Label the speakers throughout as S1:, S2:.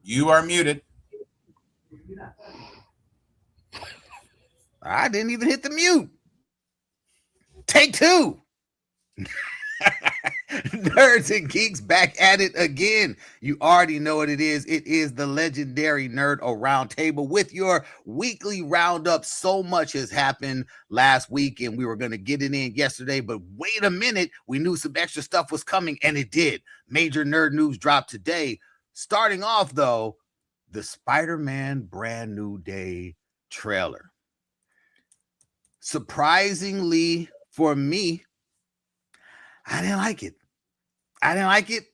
S1: You are muted.
S2: I didn't even hit the mute. Take two. Nerds and geeks back at it again. You already know what it is. It is the legendary Nerd-O-Roundtable with your weekly roundup. So much has happened last week, and we were going to get it in yesterday, but wait a minute. We knew some extra stuff was coming, and it did. Major nerd news dropped today. Starting off, though, the Spider-Man Brand New Day trailer. Surprisingly for me, I didn't like it.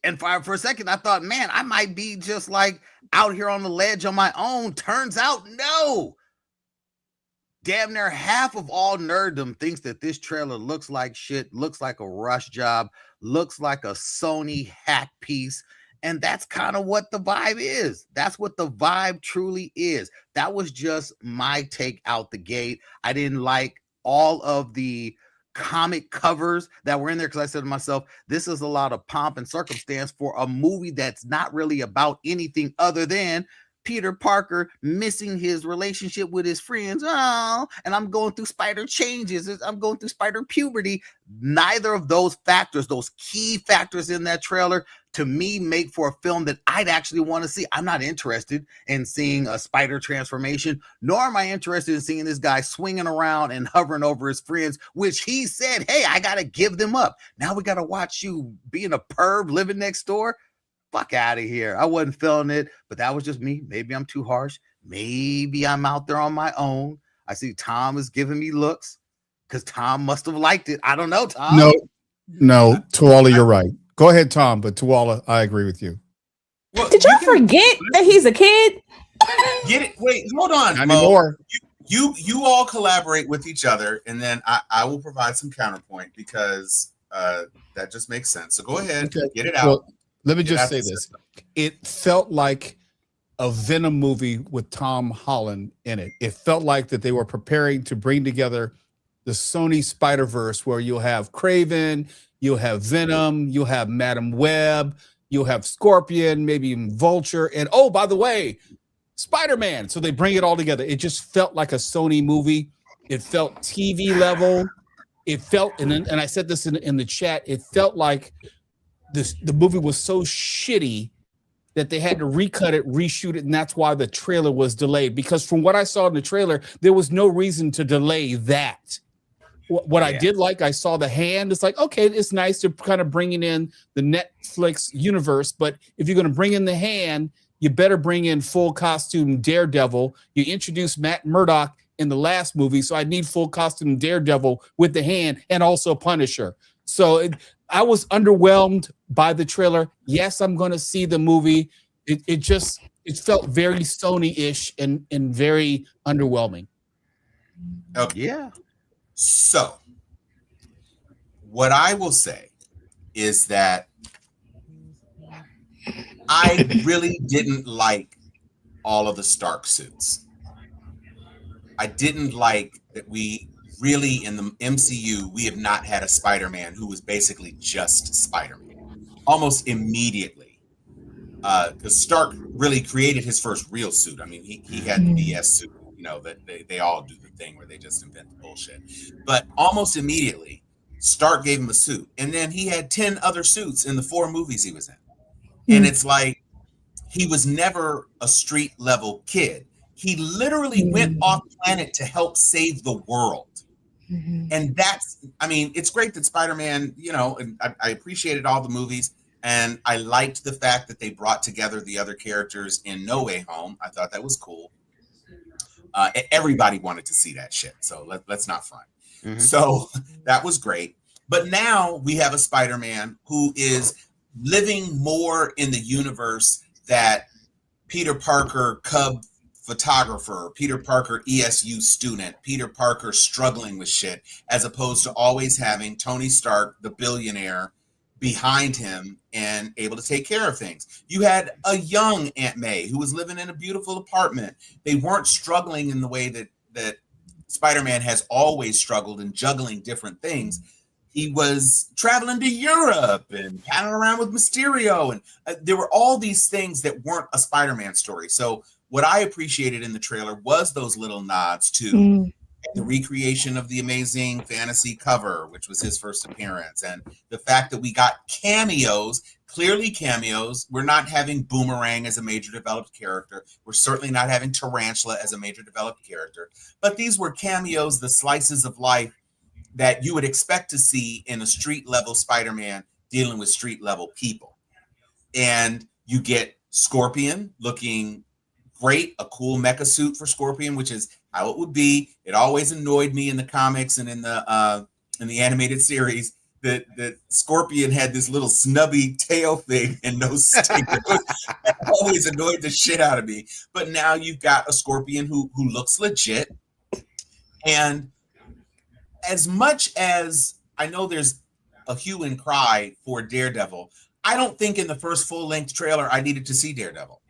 S2: And for a second, I thought, man, I might be just like out here on the ledge on my own. Turns out, no. Damn near half of all nerddom thinks that this trailer looks like shit, looks like a rush job, looks like a Sony hack piece. And that's kind of what the vibe is. That's what the vibe truly is. That was just my take out the gate. I didn't like all of the comic covers that were in there because I said to myself, this is a lot of pomp and circumstance for a movie that's not really about anything other than Peter Parker missing his relationship with his friends. Oh, and I'm going through spider changes. I'm going through spider puberty. Neither of those factors, those key factors in that trailer, to me, make for a film that I'd actually want to see. I'm not interested in seeing a spider transformation, nor am I interested in seeing this guy swinging around and hovering over his friends, which he said, hey, I got to give them up. Now we got to watch you being a perv living next door. Fuck out of here. I wasn't feeling it, but that was just me. Maybe I'm too harsh. Maybe I'm out there on my own. I see Tom is giving me looks because Tom must have liked it. I don't know, Tom.
S3: No, Tuwala, you're right. Go ahead, Tom, but Tuwala, I agree with you.
S4: Well, did y'all forget that he's a kid?
S1: Get it? Wait, hold on.
S3: Not anymore.
S1: You all collaborate with each other, and then I will provide some counterpoint because that just makes sense. So go ahead, get it out.
S3: Well, let me just say this. It felt like a Venom movie with Tom Holland in it. It felt like that they were preparing to bring together the Sony Spider-Verse, where you'll have Kraven, you'll have Venom, you'll have Madam Web, you'll have Scorpion, maybe even Vulture, and oh, by the way, Spider-Man. So they bring it all together. It just felt like a Sony movie. It felt TV level. It felt, and I said this in the chat, it felt like the movie was so shitty that they had to recut it, reshoot it, and that's why the trailer was delayed. Because from what I saw in the trailer, there was no reason to delay that. What I did like, I saw the hand. It's like, okay, it's nice to kind of bringing in the Netflix universe, but if you're going to bring in the hand, you better bring in full costume Daredevil. You introduced Matt Murdock in the last movie, so I need full costume Daredevil with the hand and also Punisher. So I was underwhelmed by the trailer. Yes, I'm going to see the movie. It felt very Sony-ish and very underwhelming.
S1: Okay.
S2: Yeah.
S1: So what I will say is that I really didn't like all of the Stark suits. I didn't like that we really, in the MCU, we have not had a Spider-Man who was basically just Spider-Man. Almost immediately. Because Stark really created his first real suit. I mean, he had the BS suit, you know, that they all do the thing where they just invent the bullshit. But almost immediately, Stark gave him a suit. And then he had 10 other suits in the 4 movies he was in. And it's like, he was never a street level kid. He literally went off planet to help save the world. And that's, I mean, it's great that Spider-Man, you know, and I appreciated all the movies. And I liked the fact that they brought together the other characters in No Way Home. I thought that was cool. Everybody wanted to see that shit. So let's not front. So that was great. But now we have a Spider-Man who is living more in the universe that Peter Parker, Cub photographer, Peter Parker ESU student, Peter Parker struggling with shit, as opposed to always having Tony Stark, the billionaire, behind him and able to take care of things. You had a young Aunt May who was living in a beautiful apartment. They weren't struggling in the way that Spider-Man has always struggled in juggling different things. He was traveling to Europe and paddling around with Mysterio. And there were all these things that weren't a Spider-Man story. So what I appreciated in the trailer was those little nods to the recreation of the Amazing Fantasy cover, which was his first appearance. And the fact that we got cameos, clearly cameos. We're not having Boomerang as a major developed character. We're certainly not having Tarantula as a major developed character. But these were cameos, the slices of life that you would expect to see in a street level Spider-Man dealing with street level people. And you get Scorpion looking great, a cool mecha suit for Scorpion, which is how it would be. It always annoyed me in the comics and in the animated series that Scorpion had this little snubby tail thing and no stinger. It always annoyed the shit out of me. But now you've got a Scorpion who looks legit. And as much as I know there's a hue and cry for Daredevil, I don't think in the first full-length trailer I needed to see Daredevil,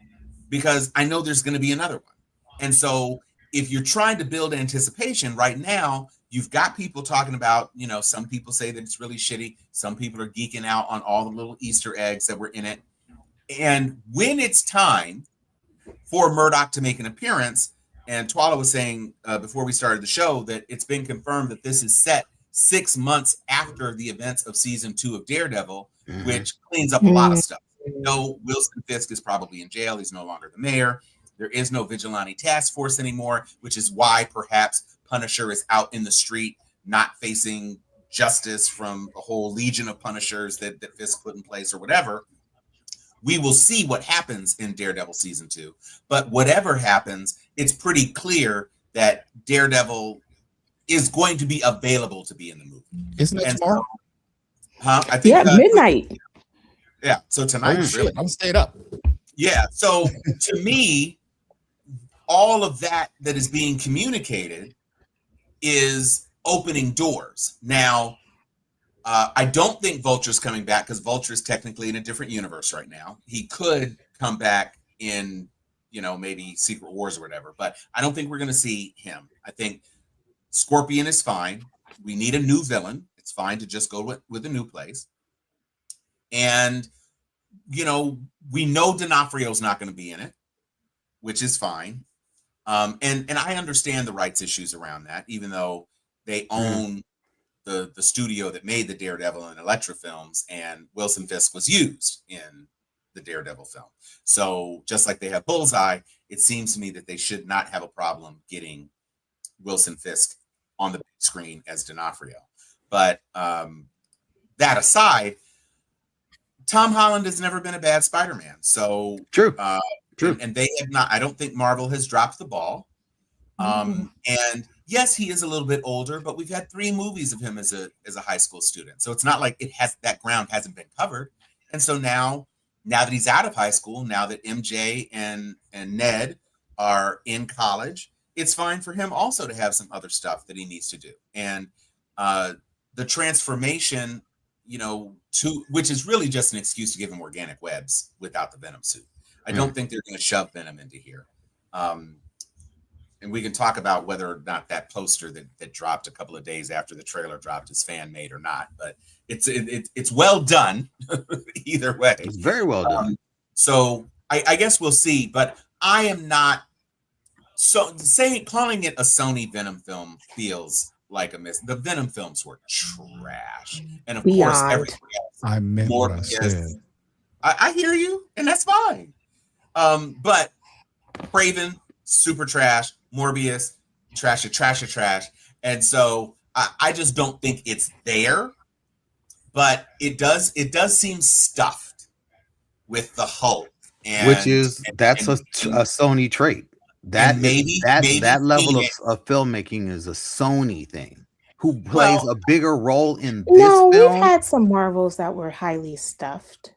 S1: because I know there's going to be another one. And so if you're trying to build anticipation right now, you've got people talking about, some people say that it's really shitty. Some people are geeking out on all the little Easter eggs that were in it. And when it's time for Murdoch to make an appearance, and Twala was saying before we started the show that it's been confirmed that this is set 6 months after the events of season 2 of Daredevil, which cleans up a lot of stuff. No, Wilson Fisk is probably in jail. He's no longer the mayor. There is no vigilante task force anymore, which is why perhaps Punisher is out in the street, not facing justice from a whole legion of Punishers that Fisk put in place or whatever. We will see what happens in Daredevil season 2. But whatever happens, it's pretty clear that Daredevil is going to be available to be in the movie.
S3: Isn't it tomorrow?
S1: I think
S4: midnight.
S1: Yeah, so tonight, really.
S3: I'm stayed up.
S1: Yeah, so to me, all of that is being communicated is opening doors. Now, I don't think Vulture's coming back because Vulture is technically in a different universe right now. He could come back in, maybe Secret Wars or whatever, but I don't think we're going to see him. I think Scorpion is fine. We need a new villain. It's fine to just go with a new place. And, we know D'Onofrio's not going to be in it, which is fine. And I understand the rights issues around that, even though they own the studio that made the Daredevil and Elektra films, and Wilson Fisk was used in the Daredevil film. So just like they have Bullseye, it seems to me that they should not have a problem getting Wilson Fisk on the big screen as D'Onofrio. But that aside, Tom Holland has never been a bad Spider-Man. So
S2: true. True.
S1: And they have not. I don't think Marvel has dropped the ball. And yes, he is a little bit older, but we've had 3 movies of him as a high school student. So it's not like that ground hasn't been covered. And so now that he's out of high school, now that MJ and Ned are in college, it's fine for him also to have some other stuff that he needs to do. And the transformation, which is really just an excuse to give him organic webs without the Venom suit. I don't think they're going to shove Venom into here. And we can talk about whether or not that poster that dropped a couple of days after the trailer dropped is fan made or not, but it's well done either way.
S2: It's very well done.
S1: So I guess we'll see, but I am not calling it a Sony Venom film feels like a miss. The Venom films were trash, and of course everybody else.
S3: I meant what I said.
S1: I hear you, and that's fine. But Craven, super trash. Morbius, trash. And so I just don't think it's there, but it does seem stuffed with the Hulk.
S2: That's a Sony trait. That level of filmmaking is a Sony thing. who plays a bigger role in this
S4: No,
S2: film.
S4: we've had some Marvels that were highly stuffed.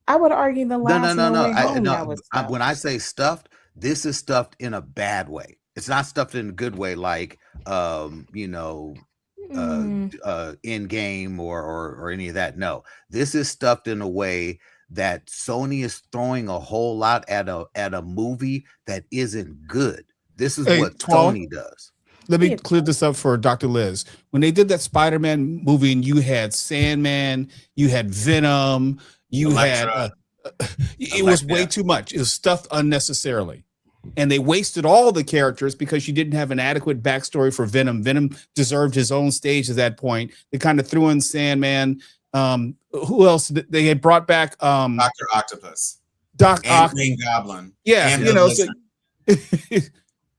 S4: I would argue the last No Way Home that was stuffed.
S2: When I say stuffed, this is stuffed in a bad way. It's not stuffed in a good way, like Endgame or any of that. No, this is stuffed in a way that Sony is throwing a whole lot at a movie that isn't good. This is what Sony does.
S3: Let me clear this up for Dr. Liz. When they did that Spider-Man movie and you had Sandman, you had Venom, you had it was way too much. It was stuffed unnecessarily. And they wasted all the characters because you didn't have an adequate backstory for Venom. Venom deserved his own stage at that point. They kind of threw in Sandman. Who else? They had brought back
S1: Dr. Octopus. Green Goblin.
S3: Yeah, and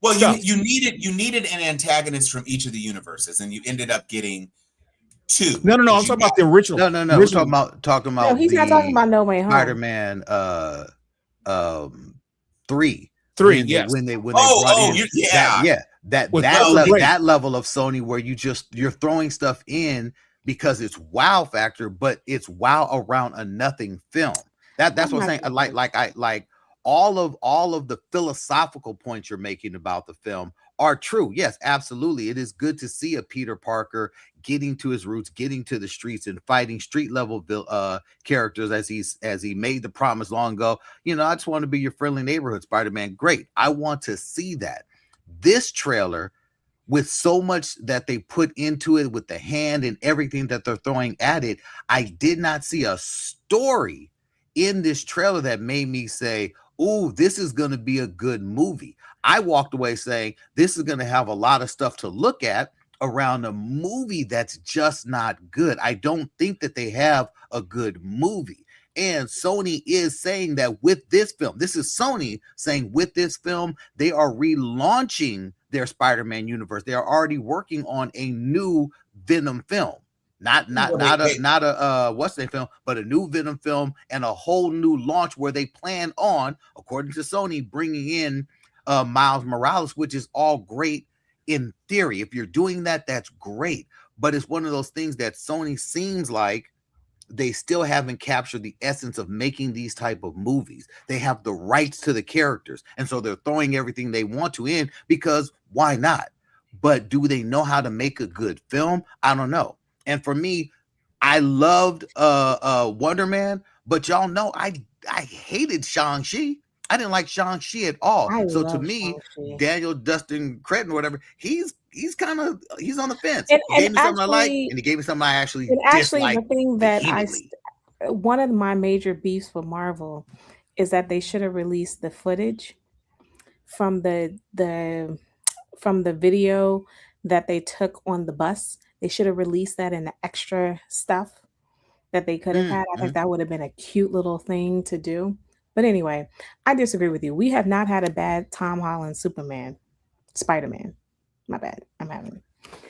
S1: well, you needed an antagonist from each of the universes, and you ended up getting 2.
S3: No. I'm talking about the original.
S2: No. We're talking about.
S4: No, he's not talking about No Way Home.
S2: Spider-Man 3.
S3: Yes.
S2: When they brought in that level of Sony where you're throwing stuff in because it's wow factor, but it's wow around a nothing film. That's what I'm saying. Like all of the philosophical points you're making about the film are true. Yes, absolutely. It is good to see a Peter Parker getting to his roots, getting to the streets and fighting street level characters as he made the promise long ago. I just want to be your friendly neighborhood Spider-Man. Great. I want to see that. This trailer, with so much that they put into it with the hand and everything that they're throwing at it, I did not see a story in this trailer that made me say, "Ooh, this is going to be a good movie." I walked away saying this is going to have a lot of stuff to look at around a movie that's just not good. I don't think that they have a good movie. And Sony is saying that with this film, this is Sony saying with this film, they are relaunching their Spider-Man universe. They are already working on a new Venom film. Not a what's the film, but a new Venom film and a whole new launch where they plan on, according to Sony, bringing in Miles Morales, which is all great in theory. If you're doing that, that's great. But it's one of those things that Sony seems like they still haven't captured the essence of making these type of movies. They have the rights to the characters, and so they're throwing everything they want to in because why not? But do they know how to make a good film? I don't know. And for me, I loved Wonder Man, but y'all know I hated Shang-Chi. I didn't like Shang-Chi at all. So to me, Shang-Chi. Daniel Dustin Cretton, whatever, he's on the fence.
S4: And
S2: he gave me something I like, and he gave me something I actually dislike.
S4: The thing that one of my major beefs with Marvel is that they should have released the footage from the video that they took on the bus. They should have released that in the extra stuff that they could have had. I think that would have been a cute little thing to do. But anyway, I disagree with you. We have not had a bad Tom Holland Spider-Man. My bad. I'm having it.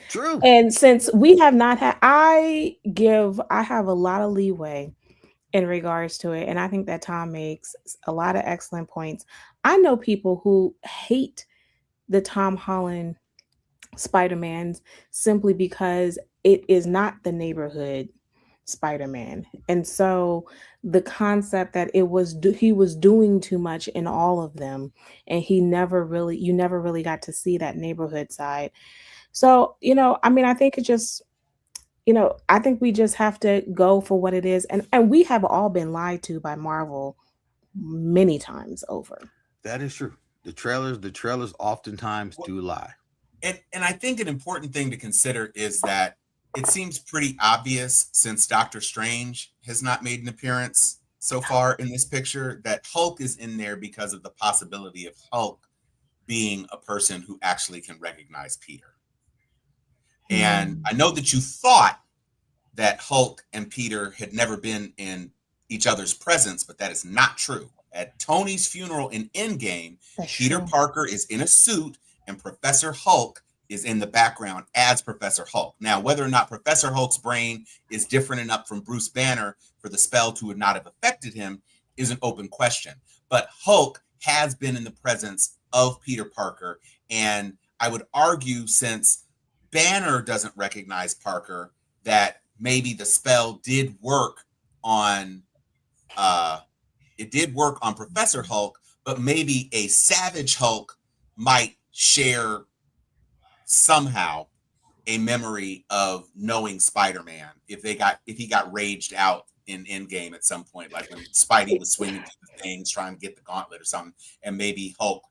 S2: True.
S4: And since we have not had, I have a lot of leeway in regards to it. And I think that Tom makes a lot of excellent points. I know people who hate the Tom Holland Spider-Mans simply because it is not the neighborhood Spider-Man. And so the concept that he was doing too much in all of them, and you never really got to see that neighborhood side. So, I think it just, I think we just have to go for what it is. And we have all been lied to by Marvel many times over.
S2: That is true. The trailers oftentimes do lie.
S1: And I think an important thing to consider is that it seems pretty obvious, since Doctor Strange has not made an appearance so far in this picture, that Hulk is in there because of the possibility of Hulk being a person who actually can recognize Peter. And I know that you thought that Hulk and Peter had never been in each other's presence, but that is not true. At Tony's funeral in Endgame, Peter Parker is in a suit and Professor Hulk is in the background as Professor Hulk. Now, whether or not Professor Hulk's brain is different enough from Bruce Banner for the spell to not have affected him is an open question. But Hulk has been in the presence of Peter Parker. And I would argue, since Banner doesn't recognize Parker, that maybe the spell did work on Professor Hulk, but maybe a Savage Hulk might share somehow a memory of knowing Spider-Man if he got raged out in Endgame at some point, like when Spidey was swinging through the things trying to get the gauntlet or something, and maybe Hulk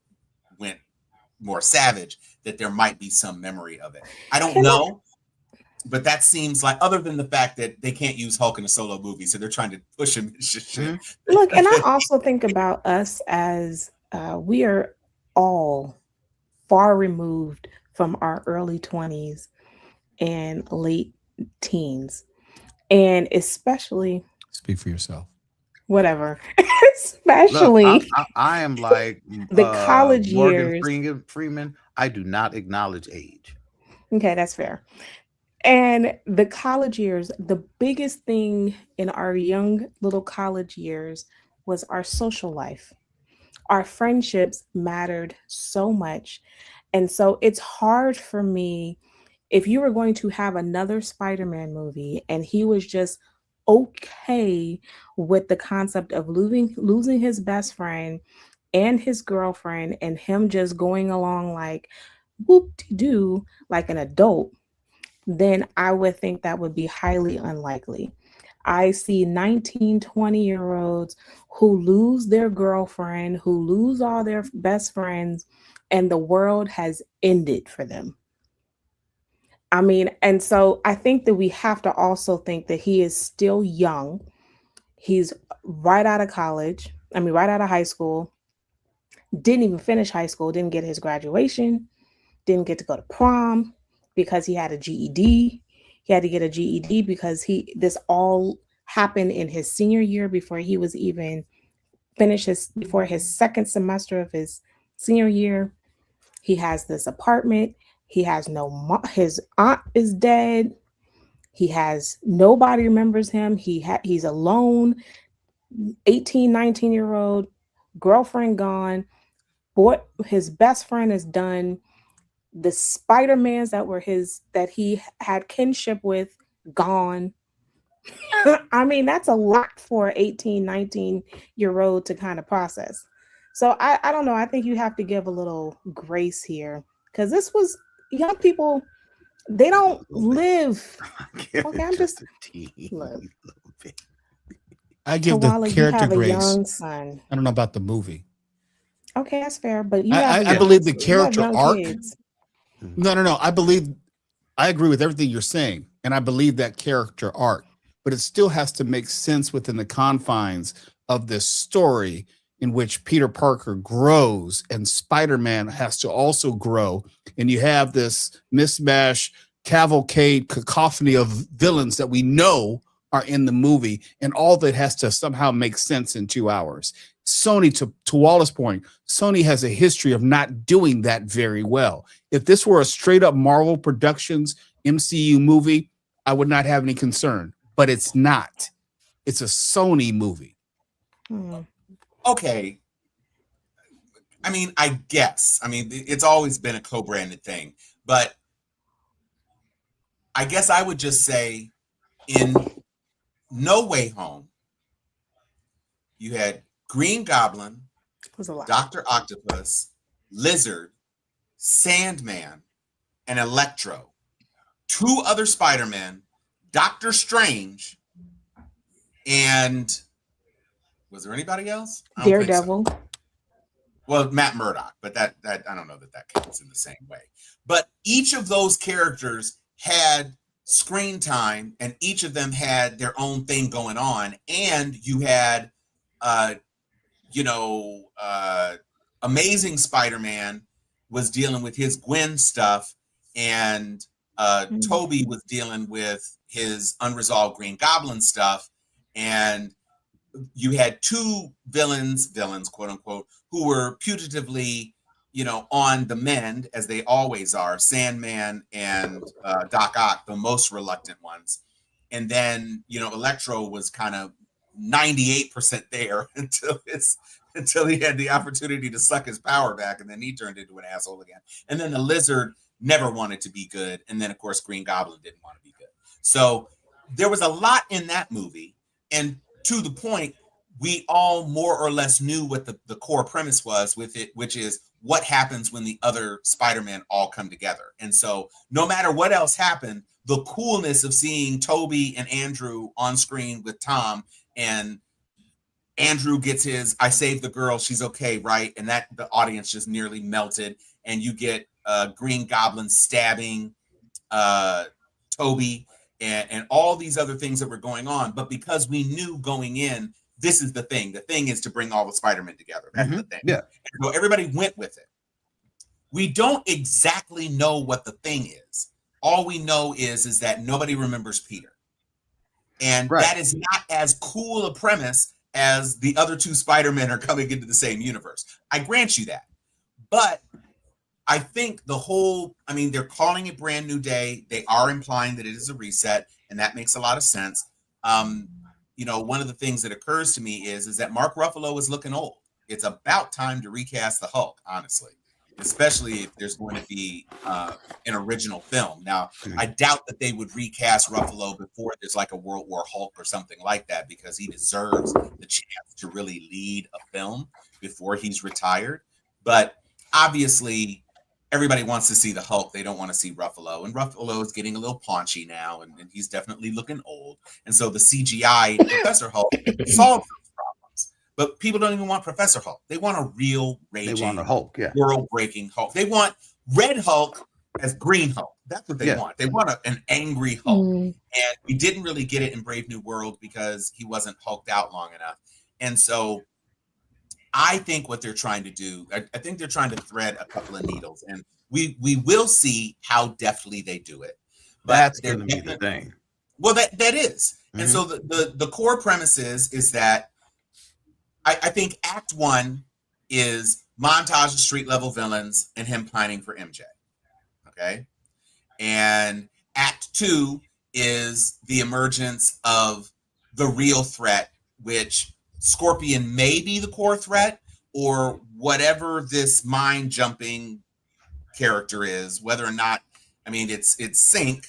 S1: went more savage, that there might be some memory of it. I don't know, but that seems like, other than the fact that they can't use Hulk in a solo movie, so they're trying to push him into shit.
S4: Look, and I also think about us as we are all far removed from our early 20s and late teens, and especially,
S3: Speak for yourself.
S4: Whatever. Especially,
S2: look, I am like
S4: the college
S2: Morgan
S4: years.
S2: Freeman. I do not acknowledge age.
S4: Okay, that's fair. And the college years, the biggest thing in our young little college years was our social life. Our friendships mattered so much. And so it's hard for me, if you were going to have another Spider-Man movie and he was just okay with the concept of losing his best friend and his girlfriend, and him just going along like whoop-de-doo like an adult, then I would think that would be highly unlikely. I see 19, 20-year-olds who lose their girlfriend, who lose all their best friends, and the world has ended for them. I mean, and so I think that we have to also think that he is still young. He's right out of college. I mean, right out of high school. Didn't even finish high school, didn't get his graduation, didn't get to go to prom because he had a GED. He had to get a GED because this all happened in his senior year before he was even before his second semester of his senior year. He has this apartment. He has his aunt is dead. Nobody remembers him. He's alone, 18, 19-year-old, girlfriend gone. Boy, his best friend is done. The Spider-Mans that he had kinship with, gone. I mean, that's a lot for an 18, 19-year-old to kind of process. So I don't know. I think you have to give a little grace here, because this was young people. They don't live. Okay, I'm just look.
S3: I give
S4: Koala,
S3: the character
S4: you have
S3: grace.
S4: a young son.
S3: I don't know about the movie.
S4: Okay, that's fair, but
S3: I believe the character arc.
S4: Kids.
S3: No. I agree with everything you're saying, and I believe that character arc, but it still has to make sense within the confines of this story in which Peter Parker grows and Spider-Man has to also grow. And you have this mismatch, cavalcade, cacophony of villains that we know are in the movie, and all that has to somehow make sense in 2 hours. Sony, to Wallace's point, Sony has a history of not doing that very well. If this were a straight up Marvel Productions MCU movie, I would not have any concern, but it's not. It's a Sony movie.
S1: Okay. I mean, I guess. I mean, it's always been a co-branded thing, but I guess I would just say in No Way Home, you had Green Goblin, Dr. Octopus, Lizard, Sandman, and Electro. 2 other Spider-Men, Doctor Strange, and was there anybody else?
S4: Daredevil.
S1: So. Well, Matt Murdock, but that I don't know that counts in the same way. But each of those characters had screen time, and each of them had their own thing going on, and you had Amazing Spider-Man was dealing with his Gwen stuff, and Toby was dealing with his unresolved Green Goblin stuff, and you had 2 villains, quote unquote, who were putatively, on the mend, as they always are. Sandman and Doc Ock, the most reluctant ones. And then, Electro was kind of 98% there until he had the opportunity to suck his power back, and then he turned into an asshole again. And then the Lizard never wanted to be good. And then, of course, Green Goblin didn't want to be good. So there was a lot in that movie. And to the point, we all more or less knew what the core premise was with it, which is what happens when the other Spider-Man all come together. And so no matter what else happened, the coolness of seeing Toby and Andrew on screen with Tom, and Andrew gets his "I saved the girl, she's okay," right? And that the audience just nearly melted. And you get Green Goblin stabbing Toby and all these other things that were going on. But because we knew going in, this is the thing. The thing is to bring all the Spider-Men together. That's the thing.
S2: Yeah.
S1: And so everybody went with it. We don't exactly know what the thing is. All we know is that nobody remembers Peter. And that is not as cool a premise as the other two Spider-Men are coming into the same universe. I grant you that. But I think they're calling it Brand New Day. They are implying that it is a reset, and that makes a lot of sense. One of the things that occurs to me is that Mark Ruffalo is looking old. It's about time to recast the Hulk, honestly, especially if there's going to be an original film. Now, I doubt that they would recast Ruffalo before there's like a World War Hulk or something like that, because he deserves the chance to really lead a film before he's retired. But obviously, everybody wants to see the Hulk. They don't want to see Ruffalo. And Ruffalo is getting a little paunchy now, and he's definitely looking old. And so the CGI Professor Hulk solves those problems. But people don't even want Professor Hulk. They want a real raging,
S2: they want a Hulk,
S1: world-breaking Hulk. They want Red Hulk as Green Hulk. That's what they want. They want an angry Hulk. And we didn't really get it in Brave New World because he wasn't hulked out long enough. And so I think what they're trying to do, I think they're trying to thread a couple of needles, and we will see how deftly they do it. But
S2: that's going to be the thing.
S1: Well, that is. And so the core premise is that I think Act 1 is montage of street level villains and him pining for MJ. Okay. And Act 2 is the emergence of the real threat, which Scorpion may be the core threat, or whatever this mind jumping character is, whether or not, it's Sync,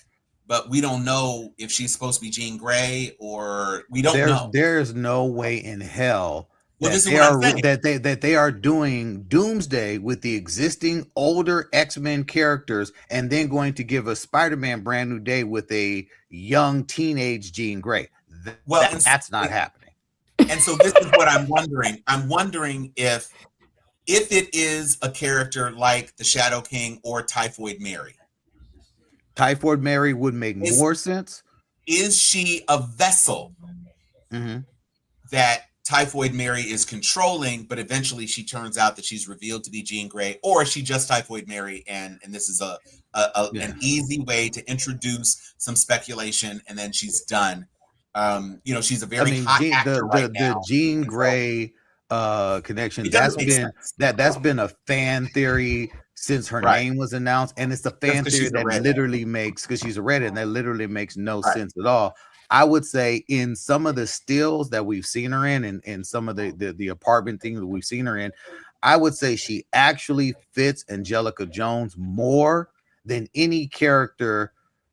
S1: but we don't know if she's supposed to be Jean Grey, or we don't know.
S2: There's no way in hell that they are doing Doomsday with the existing older X-Men characters and then going to give a Spider-Man Brand New Day with a young teenage Jean Grey. That's not happening.
S1: And so this is what I'm wondering. I'm wondering if it is a character like the Shadow King or Typhoid Mary.
S2: Typhoid Mary would make more sense.
S1: Is she a vessel that Typhoid Mary is controlling, but eventually she turns out that she's revealed to be Jean Grey, or is she just Typhoid Mary, and this is an easy way to introduce some speculation, and then she's done. She's a very hot actor right now.
S2: The Jean Grey connection, that's been a fan theory since her name was announced, and it's a fan theory that literally makes, because she's a redhead, and that literally makes no sense at all. I would say in some of the stills that we've seen her in, and some of the apartment things that we've seen her in, I would say she actually fits Angelica Jones more than any character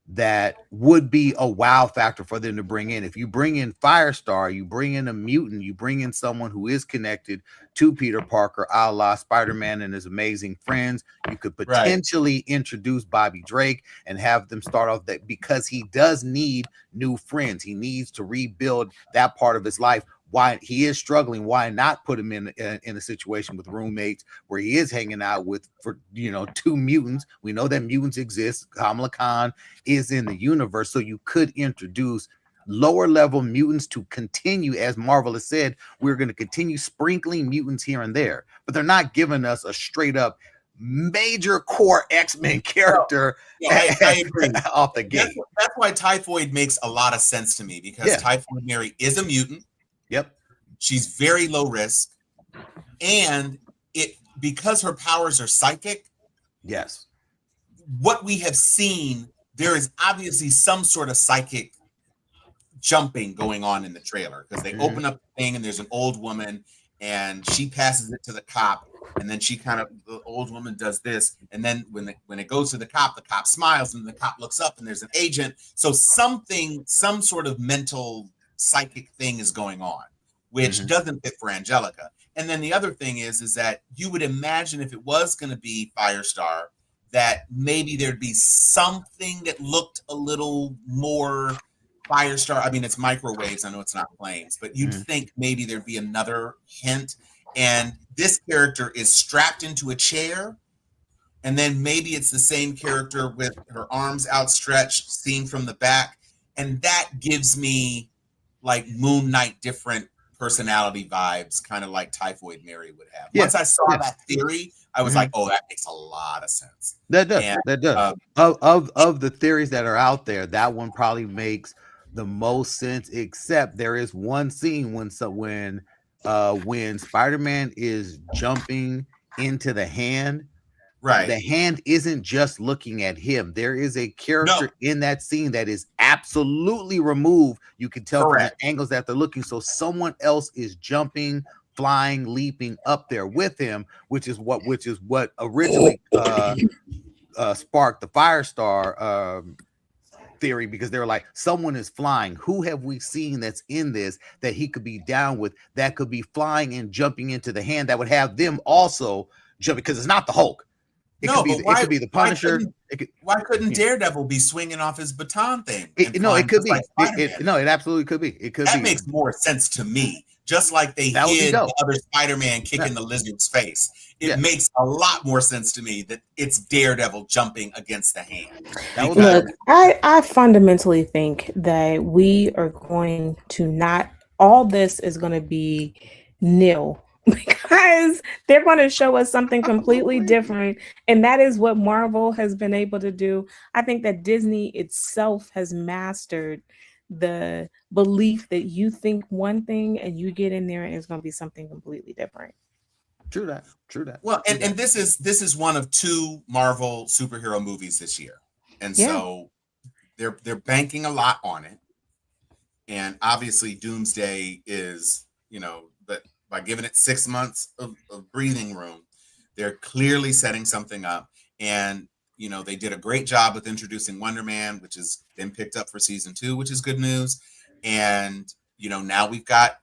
S2: that would be a wow factor for them to bring in. If you bring in Firestar, you bring in a mutant, you bring in someone who is connected to Peter Parker, a la Spider-Man and his amazing friends, you could potentially introduce Bobby Drake and have them start off that, because he does need new friends. He needs to rebuild that part of his life. Why he is struggling, why not put him in a situation with roommates where he is hanging out with, two mutants? We know that mutants exist. Kamala Khan is in the universe, so you could introduce lower level mutants to continue, as Marvel has said, we're going to continue sprinkling mutants here and there, but they're not giving us a straight up major core X-Men character.
S1: I agree.
S2: Off the gate.
S1: That's why Typhoid makes a lot of sense to me, because Typhoid Mary is a mutant.
S2: Yep.
S1: She's very low risk, and because her powers are psychic.
S2: Yes.
S1: What we have seen, there is obviously some sort of psychic jumping going on in the trailer, because they open up the thing and there's an old woman, and she passes it to the cop, and then the old woman does this, and then when it goes to the cop smiles, and the cop looks up, and there's an agent. So some sort of mental psychic thing is going on, which doesn't fit for Angelica. And then the other thing is that you would imagine if it was going to be Firestar, that maybe there'd be something that looked a little more Firestar. I mean, it's microwaves. I know it's not flames, but you'd think maybe there'd be another hint. And this character is strapped into a chair, and then maybe it's the same character with her arms outstretched, seen from the back, and that gives me like Moon Knight different personality vibes, kind of like Typhoid Mary would have. Once I saw that theory, I was like, oh, that makes a lot of sense.
S2: That does. Of the theories that are out there, that one probably makes the most sense, except there is one scene when Spider-Man is jumping into the hand.
S1: Right.
S2: The hand isn't just looking at him. There is a character in that scene that is absolutely removed. You can tell from the angles that they're looking. So someone else is jumping, flying, leaping up there with him, which is what originally sparked the Firestar theory, because they were like, someone is flying. Who have we seen that's in this that he could be down with, that could be flying and jumping into the hand, that would have them also jump, because it's not the Hulk. It could be the Punisher.
S1: Why couldn't Daredevil be swinging off his baton thing?
S2: It could be. It absolutely could be. It could.
S1: That makes more sense to me. Just like they hid the other Spider-Man kicking the lizard's face. It makes a lot more sense to me that it's Daredevil jumping against the hand.
S4: Look, I fundamentally think that we are going to not, all this is going to be nil, because they're going to show us something completely different. And that is what Marvel has been able to do. I think that Disney itself has mastered the belief that you think one thing and you get in there and it's going to be something completely different.
S2: True that.
S1: Well, and this is one of 2 Marvel superhero movies this year. And so they're banking a lot on it. And obviously Doomsday is, but by giving it 6 months of breathing room, they're clearly setting something up. And they did a great job with introducing Wonder Man, which has been picked up for season 2, which is good news. And, now we've got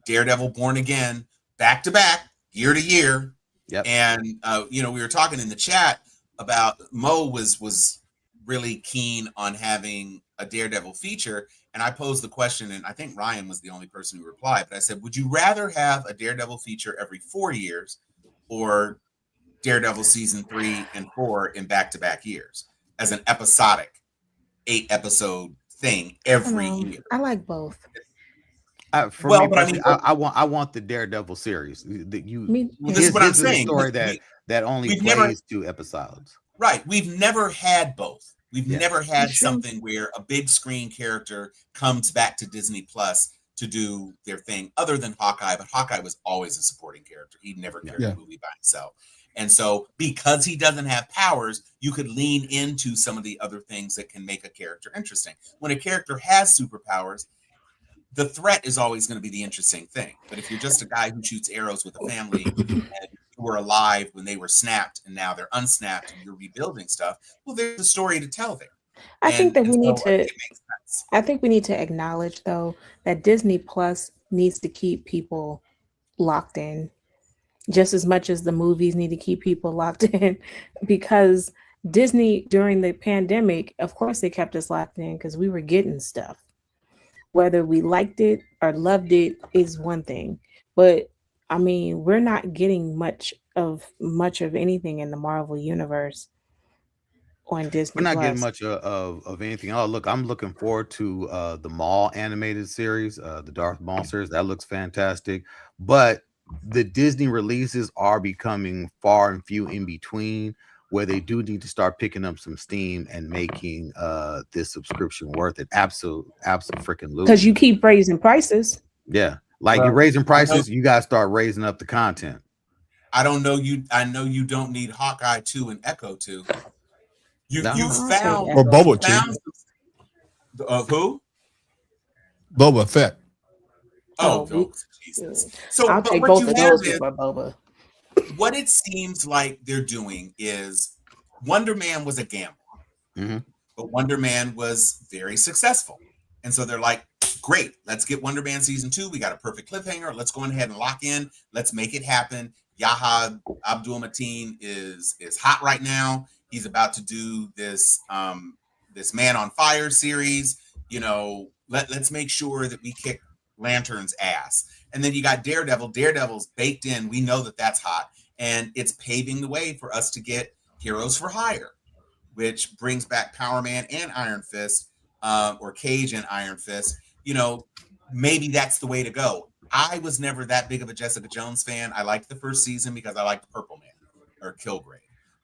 S1: Daredevil Born Again back to back, year to year.
S2: Yep.
S1: And, we were talking in the chat about Mo was really keen on having a Daredevil feature. And I posed the question, and I think Ryan was the only person who replied. But I said, would you rather have a Daredevil feature every 4 years, or Daredevil season 3 and 4 in back-to-back years as an episodic 8-episode thing every year?
S4: I like both.
S2: I want the Daredevil series.
S1: This is what I'm saying.
S2: A story that only plays 2 episodes.
S1: Right. We've never had both. We've never had something where a big screen character comes back to Disney Plus to do their thing, other than Hawkeye. But Hawkeye was always a supporting character. He never carried a movie by himself. And so because he doesn't have powers, you could lean into some of the other things that can make a character interesting. When a character has superpowers, the threat is always going to be the interesting thing. But if you're just a guy who shoots arrows with a family and you were alive when they were snapped and now they're unsnapped and you're rebuilding stuff, well, there's a story to tell there.
S4: I think we need to acknowledge, though, that Disney Plus needs to keep people locked in just as much as the movies need to keep people locked in, because Disney during the pandemic, of course, they kept us locked in because we were getting stuff. Whether we liked it or loved it is one thing, but I mean, we're not getting much of anything in the Marvel universe on Disney.
S2: We're not getting much of anything. Oh, look, I'm looking forward to the Maul animated series, the Darth Maul series. That looks fantastic. But the Disney releases are becoming far and few in between, where they do need to start picking up some steam and making this subscription worth it. Absolutely.
S4: Because you keep raising prices.
S2: Yeah. You're raising prices, you gotta start raising up the content.
S1: I know you don't need Hawkeye 2 and Echo 2. You found
S3: or Boba 2.
S1: Who?
S3: Boba Fett.
S1: Oh,
S4: we-
S1: Jesus. So,
S4: I'll
S1: but
S4: take
S1: what
S4: both
S1: you
S4: of
S1: have
S4: those
S1: is
S4: with my boba.
S1: what it seems like they're doing is Wonder Man was a gamble, but Wonder Man was very successful. And so they're like, great, let's get Wonder Man season 2. We got a perfect cliffhanger. Let's go ahead and lock in. Let's make it happen. Yahya Abdul-Mateen is hot right now. He's about to do this this Man on Fire series. You know, let's make sure that we kick Lantern's ass. And then you got Daredevil. Daredevil's baked in. We know that that's hot. And it's paving the way for us to get Heroes for Hire, which brings back Power Man and Iron Fist, or Cage and Iron Fist. You know, maybe that's the way to go. I was never that big of a Jessica Jones fan. I liked the first season because I liked Purple Man or Kilgrave.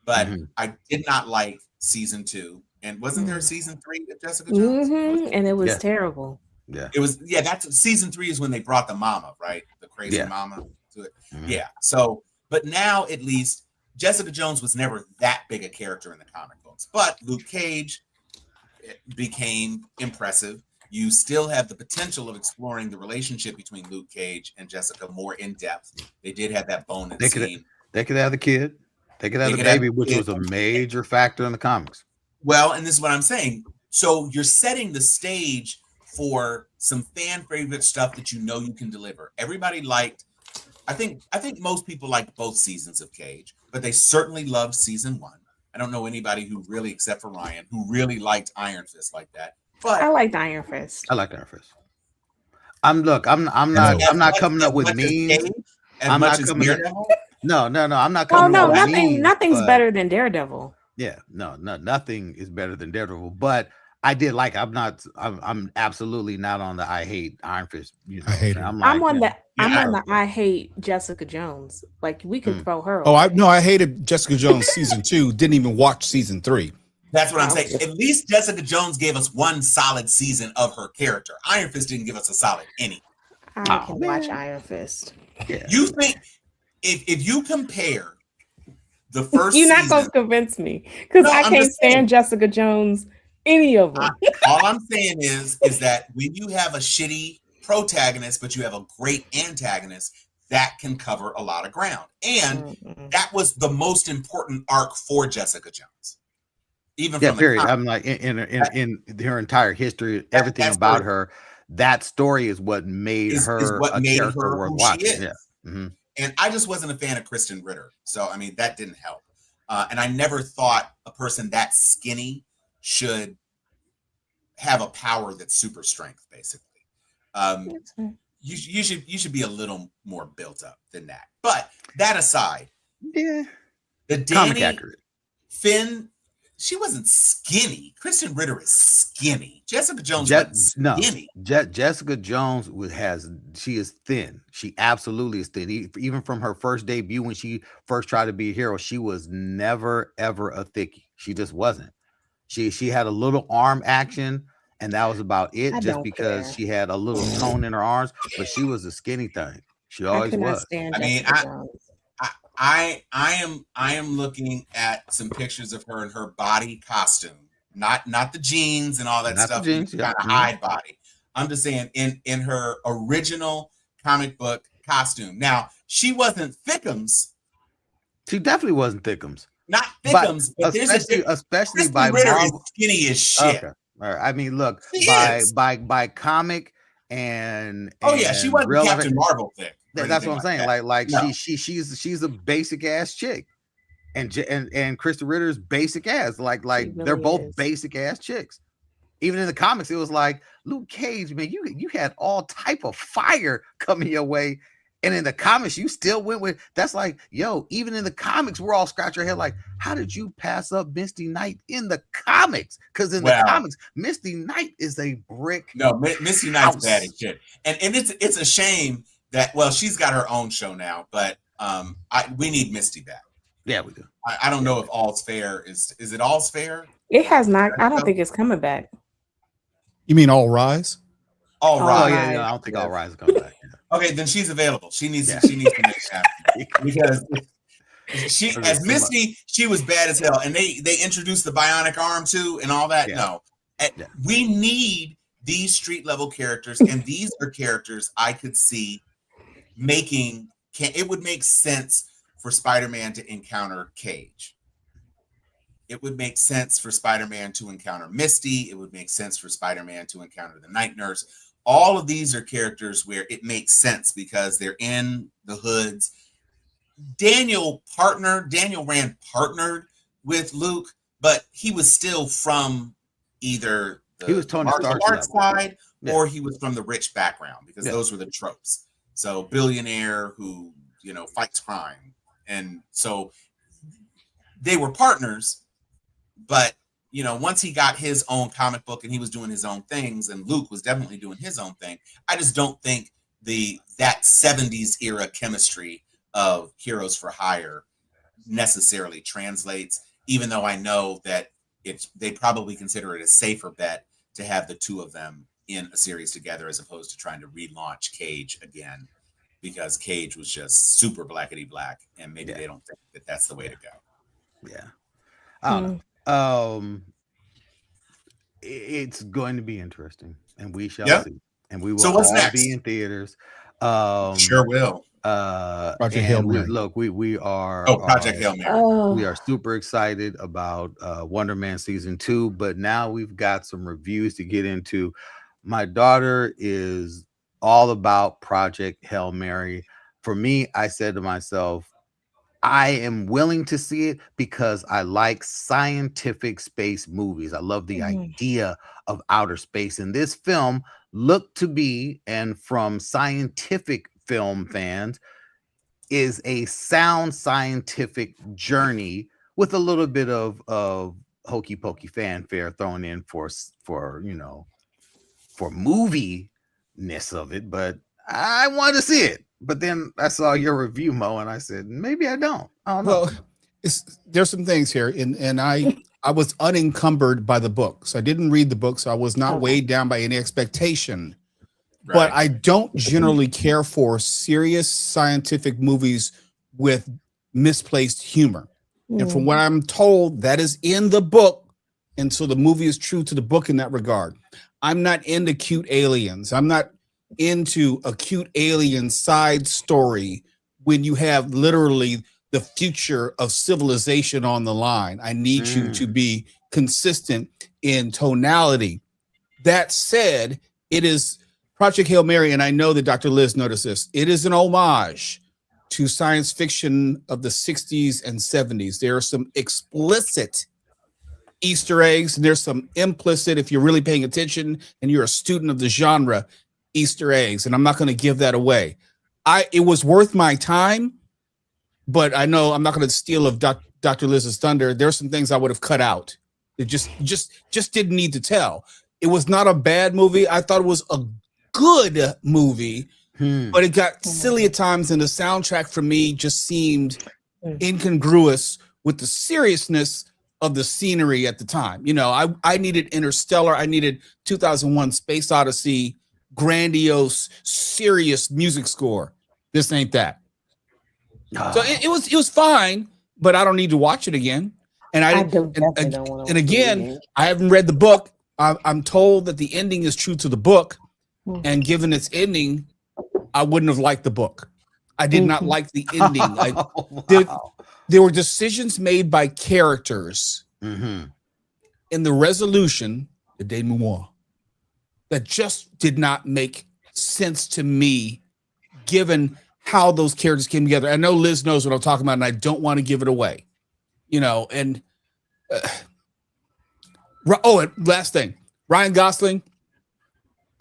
S1: But I did not like season 2. And wasn't there a season 3 of Jessica Jones?
S4: And it was terrible.
S2: Yeah.
S1: It was, that's season 3 is when they brought the mama, right? The crazy mama to it. Yeah. So, but now at least Jessica Jones was never that big a character in the comic books. But Luke Cage became impressive. You still have the potential of exploring the relationship between Luke Cage and Jessica more in depth. They did have that bonus scene.
S2: They could have the kid. They could have the baby, which was a major factor in the comics.
S1: Well, and this is what I'm saying. So you're setting the stage for some fan favorite stuff that you know you can deliver. Everybody liked, I think most people liked both seasons of Cage, but they certainly loved season 1. I don't know anybody who really, except for Ryan, who really liked Iron Fist like that. But
S4: I liked Iron Fist.
S2: I liked Iron Fist. I'm not coming up with memes. I'm not coming up. No, I'm not coming up with memes.
S4: Nothing's better than Daredevil.
S2: Yeah, no, nothing is better than Daredevil. But I did like. I'm absolutely not on the I hate Iron Fist. You know,
S3: I hate her.
S4: I'm on the I hate Jessica Jones. Like we could throw her.
S3: I hated Jessica Jones season 2. Didn't even watch season 3.
S1: That's what I'm saying. At least Jessica Jones gave us one solid season of her character. Iron Fist didn't give us a solid any.
S4: I can watch Iron Fist.
S2: Yeah.
S1: You think if you compare the first
S4: You're not
S1: season,
S4: supposed to convince me because I can't stand Jessica Jones, any of them.
S1: All I'm saying is that when you have a shitty protagonist, but you have a great antagonist, that can cover a lot of ground. And that was the most important arc for Jessica Jones. Even from
S2: period. I'm like in her entire history, everything about her. That story is what made her a character worth watching. Yeah.
S1: And I just wasn't a fan of Kristen Ritter, so I mean that didn't help. And I never thought a person that skinny should have a power that's super strength. Basically, you should be a little more built up than that. But that aside,
S2: the
S1: Danny
S2: accurate
S1: Finn. She wasn't skinny. Kristen Ritter is skinny. Jessica Jones wasn't skinny.
S2: Jessica Jones she is thin. She absolutely is thin. Even from her first debut when she first tried to be a hero, she was never ever a thickie. She just wasn't. She had a little arm action, and that was about it. Just because she had a little tone in her arms, but she was a skinny thing. She always was.
S1: I am looking at some pictures of her in her body costume, not the jeans and all that stuff. Kind of hide body. I'm just saying in her original comic book costume. Now she wasn't Thickums.
S2: She definitely wasn't Thickums.
S1: Not Thickums, but
S2: especially by Marvel.
S1: Skinny as shit.
S2: Okay. All right. I mean, look, by comic and
S1: she wasn't Captain Marvel thick.
S2: That's what I'm saying. Like no. she's a basic ass chick, and Krista Ritter's basic ass. Like really they're both basic ass chicks. Even in the comics, it was like Luke Cage, man. You had all type of fire coming your way, and in the comics, you still went with. That's like, yo. Even in the comics, we're all scratching our head like, how did you pass up Misty Knight in the comics? Because in the comics, Misty Knight is a brick.
S1: No, Misty Knight's bad as shit, and it's a shame. That she's got her own show now, but we need Misty back.
S2: Yeah, we do.
S1: I don't know if All's Fair is it All's Fair?
S4: It has not. I don't think it's coming back.
S3: You mean All Rise?
S1: All Rise.
S2: Yeah, I don't think All Rise is coming back. Yeah.
S1: Okay, then she's available. She needs to make it happen because she as Misty, she was bad as hell, and they introduced the bionic arm too and all that. Yeah. No, we need these street level characters, and these are characters I could see it would make sense for Spider-Man to encounter Cage. It would make sense for Spider-Man to encounter Misty. It would make sense for Spider-Man to encounter the Night Nurse. All of these are characters where it makes sense because they're in the hoods. Daniel Rand partnered with Luke, but he was still from either
S2: he was
S1: the
S2: Tony
S1: martial
S2: Stark's
S1: arts
S2: level.
S1: side, or he was from the rich background, because those were the tropes. So billionaire who, fights crime. And so they were partners, but once he got his own comic book and he was doing his own things, and Luke was definitely doing his own thing, I just don't think that 70s era chemistry of Heroes for Hire necessarily translates, even though I know that they probably consider it a safer bet to have the two of them in a series together as opposed to trying to relaunch Cage again, because Cage was just super blackety black, and maybe they don't think that that's the way to go.
S2: Yeah. I don't know. It's going to be interesting, and we shall see. And we will all be in theaters.
S1: Sure will.
S3: Project Hail Mary.
S2: We are
S1: Project Hail Mary.
S2: We are super excited about Wonder Man season 2, but now we've got some reviews to get into. My daughter is all about Project Hail Mary. For me, I said to myself, I am willing to see it because I like scientific space movies. I love the idea of outer space. And this film looked to be, and from scientific film fans, is a sound scientific journey with a little bit of hokey pokey fanfare thrown in for movie-ness of it. But I wanted to see it. But then I saw your review, Mo, and I said, maybe I don't. I don't know.
S3: Well, there's some things here, and I was unencumbered by the books. I didn't read the books. So I was not weighed down by any expectation. Right. But I don't generally care for serious scientific movies with misplaced humor. And from what I'm told, that is in the book. And so the movie is true to the book in that regard. I'm not into cute aliens. I'm not into a cute alien side story when you have literally the future of civilization on the line. I need you to be consistent in tonality. That said, it is Project Hail Mary, and I know that Dr. Liz noticed this. It is an homage to science fiction of the 60s and 70s. There are some explicit Easter eggs, and there's some implicit, if you're really paying attention and you're a student of the genre, Easter eggs, and I'm not going to give that away. It was worth my time, but I know I'm not going to steal of Dr. Liz's thunder. There are some things I would have cut out. It just didn't need to tell. It was not a bad movie. I thought it was a good movie, but it got silly at times, and the soundtrack for me just seemed incongruous with the seriousness of the scenery at the time. I needed Interstellar. I needed 2001 Space Odyssey, grandiose, serious music score. This ain't that. So it was fine, but I don't need to watch it again. And and again, I haven't read the book. I'm told that the ending is true to the book, and given its ending, I wouldn't have liked the book. I did not like the ending. There were decisions made by characters in the resolution, the denouement, that just did not make sense to me, given how those characters came together. I know Liz knows what I'm talking about, and I don't want to give it away. And last thing, Ryan Gosling,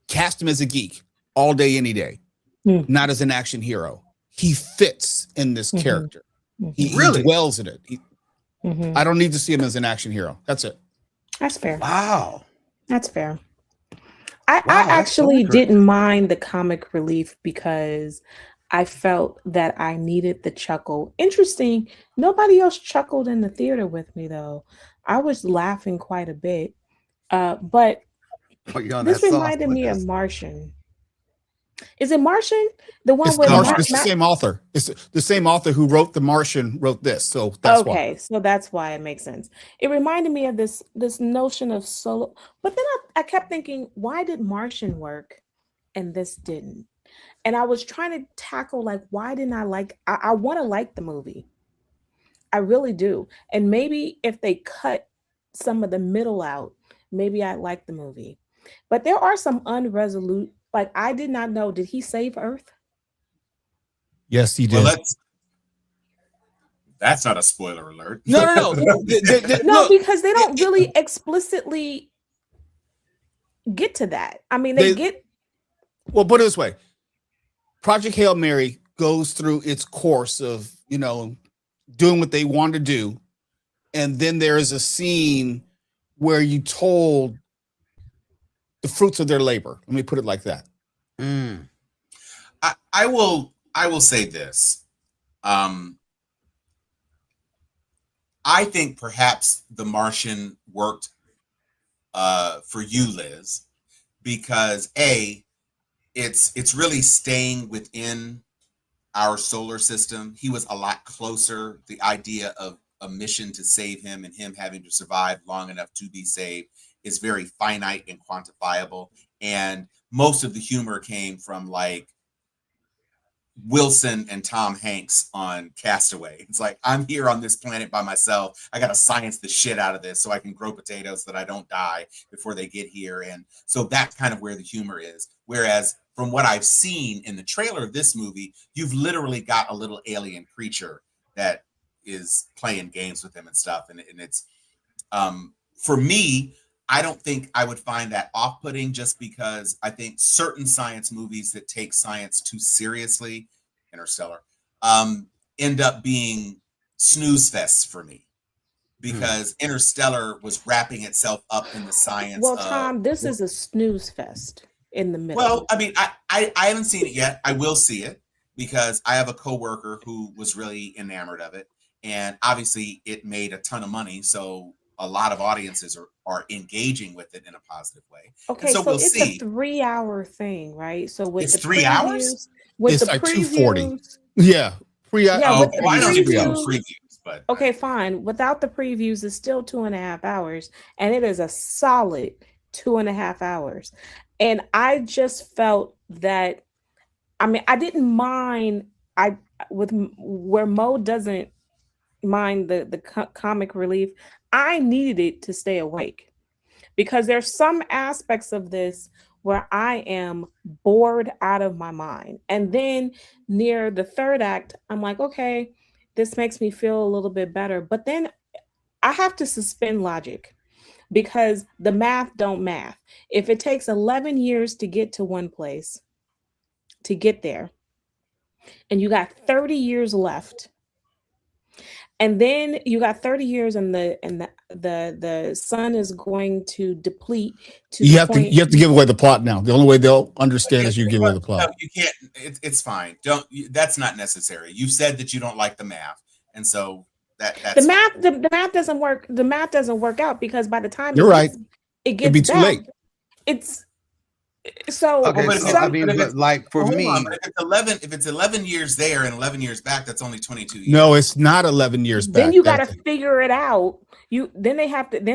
S3: cast him as a geek all day, any day, not as an action hero. He fits in this character. He dwells in it. I don't need to see him as an action hero. That's it.
S4: That's fair.
S2: Wow.
S4: That's fair. I actually didn't mind the comic relief because I felt that I needed the chuckle. Interesting. Nobody else chuckled in the theater with me, though. I was laughing quite a bit. But this reminded me of Martian. Is it Martian? The one
S3: It's
S4: with
S3: Martian. It's the same author. It's the same author who wrote The Martian wrote this. So that's why.
S4: Okay, so that's why it makes sense. It reminded me of this notion of solo, but then I kept thinking, why did Martian work and this didn't? And I was trying to tackle like, why didn't I like? I want to like the movie, I really do. And maybe if they cut some of the middle out, maybe I'd like the movie. But there are some unresolute. Like I did not know. Did he save Earth?
S3: Yes, he did.
S1: Well, that's not a spoiler alert.
S3: No.
S4: No, because they don't really explicitly get to that. I mean, they get.
S3: Well, put it this way: Project Hail Mary goes through its course of doing what they want to do, and then there is a scene where you told the fruits of their labor. Let me put it like that.
S1: I will say this. I think perhaps The Martian worked for you, Liz, because it's really staying within our solar system. He was a lot closer. The idea of a mission to save him and him having to survive long enough to be saved is very finite and quantifiable. And most of the humor came from like Wilson and Tom Hanks on Castaway. It's like, I'm here on this planet by myself. I got to science the shit out of this so I can grow potatoes so that I don't die before they get here. And so that's kind of where the humor is. Whereas from what I've seen in the trailer of this movie, you've literally got a little alien creature that is playing games with him and stuff. And it's, for me, I don't think I would find that off-putting, just because I think certain science movies that take science too seriously, Interstellar, end up being snooze fests for me, because Interstellar was wrapping itself up in the science.
S4: Well, Tom, this is a snooze fest in the middle.
S1: Well, I mean, I haven't seen it yet. I will see it because I have a coworker who was really enamored of it, and obviously it made a ton of money. So a lot of audiences are engaging with it in a positive way.
S4: Okay, so
S1: we'll
S4: it's
S1: see.
S4: a 3-hour thing, right? So with
S1: It's
S4: the
S1: 3 hours?
S4: with
S3: It's
S4: the
S3: like
S4: previews,
S3: 240. Yeah.
S4: with the
S1: I don't even know
S4: previews-
S1: previews, but
S4: okay, fine. Without the previews, it's still 2.5 hours, and it is a solid 2.5 hours. And I just felt that, I mean, I didn't mind. Where Mo doesn't mind the comic relief, I needed it to stay awake, because there's some aspects of this where I am bored out of my mind. And then near the third act, I'm like, okay, this makes me feel a little bit better. But then I have to suspend logic, because the math don't math. If it takes 11 years to get to one place, to get there, and you got 30 years left, and then you got 30 years, and the sun is going to deplete to
S3: You have to give away the plot now. The only way they'll understand is you give away the plot.
S1: No, you can't. It's fine. That's not necessary. You said that you don't like the math, and so that's
S4: the math doesn't work. The math doesn't work out, because by the time
S3: You're right.
S4: It gets
S3: It'd be too
S4: back,
S3: late.
S4: It's so
S2: Okay,
S1: but
S2: so I mean, but like for
S1: hold
S2: me,
S1: on, but if it's 11 years there and 11 years back, that's only 22 years.
S3: No, it's not 11 years back.
S4: then you got to figure it out. Then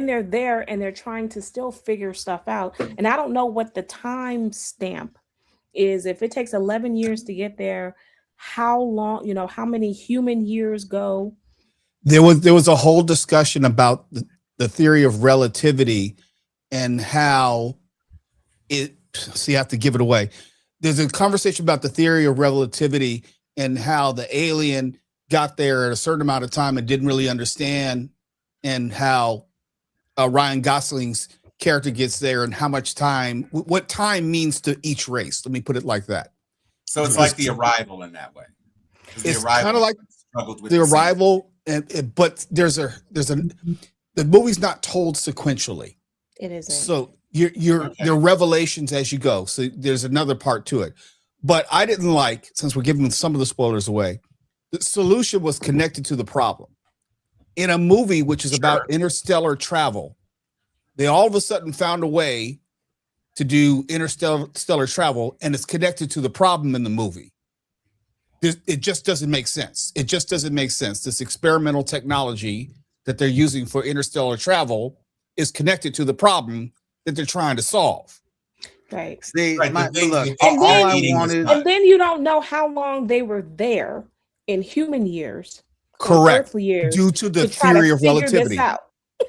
S4: they're there and they're trying to still figure stuff out. And I don't know what the time stamp is. If it takes 11 years to get there, how long, how many human years go?
S3: There was a whole discussion about the theory of relativity and how it. So you have to give it away. There's a conversation about the theory of relativity and how the alien got there at a certain amount of time and didn't really understand, and how Ryan Gosling's character gets there and how much time, what time means to each race. Let me put it like that.
S1: So it's like The Arrival in that way.
S3: It's kind of like
S1: struggled with
S3: The Arrival, but the movie's not told sequentially.
S4: It isn't.
S3: So there are revelations as you go. So there's another part to it. But I didn't like, since we're giving some of the spoilers away, the solution was connected to the problem. In a movie which is about interstellar travel, they all of a sudden found a way to do interstellar travel, and it's connected to the problem in the movie. It just doesn't make sense. It just doesn't make sense. This experimental technology that they're using for interstellar travel is connected to the problem that they're trying to solve.
S4: Right.
S2: See,
S1: Right,
S2: my,
S1: the thing
S2: look,
S1: with
S2: all I
S1: eating is
S2: wanted.
S1: not-
S4: And then you don't know how long they were there in human years, or
S3: Correct.
S4: earthly years,
S3: Due to the
S4: to try
S3: theory
S4: to
S3: of
S4: figure this
S3: relativity.
S4: out.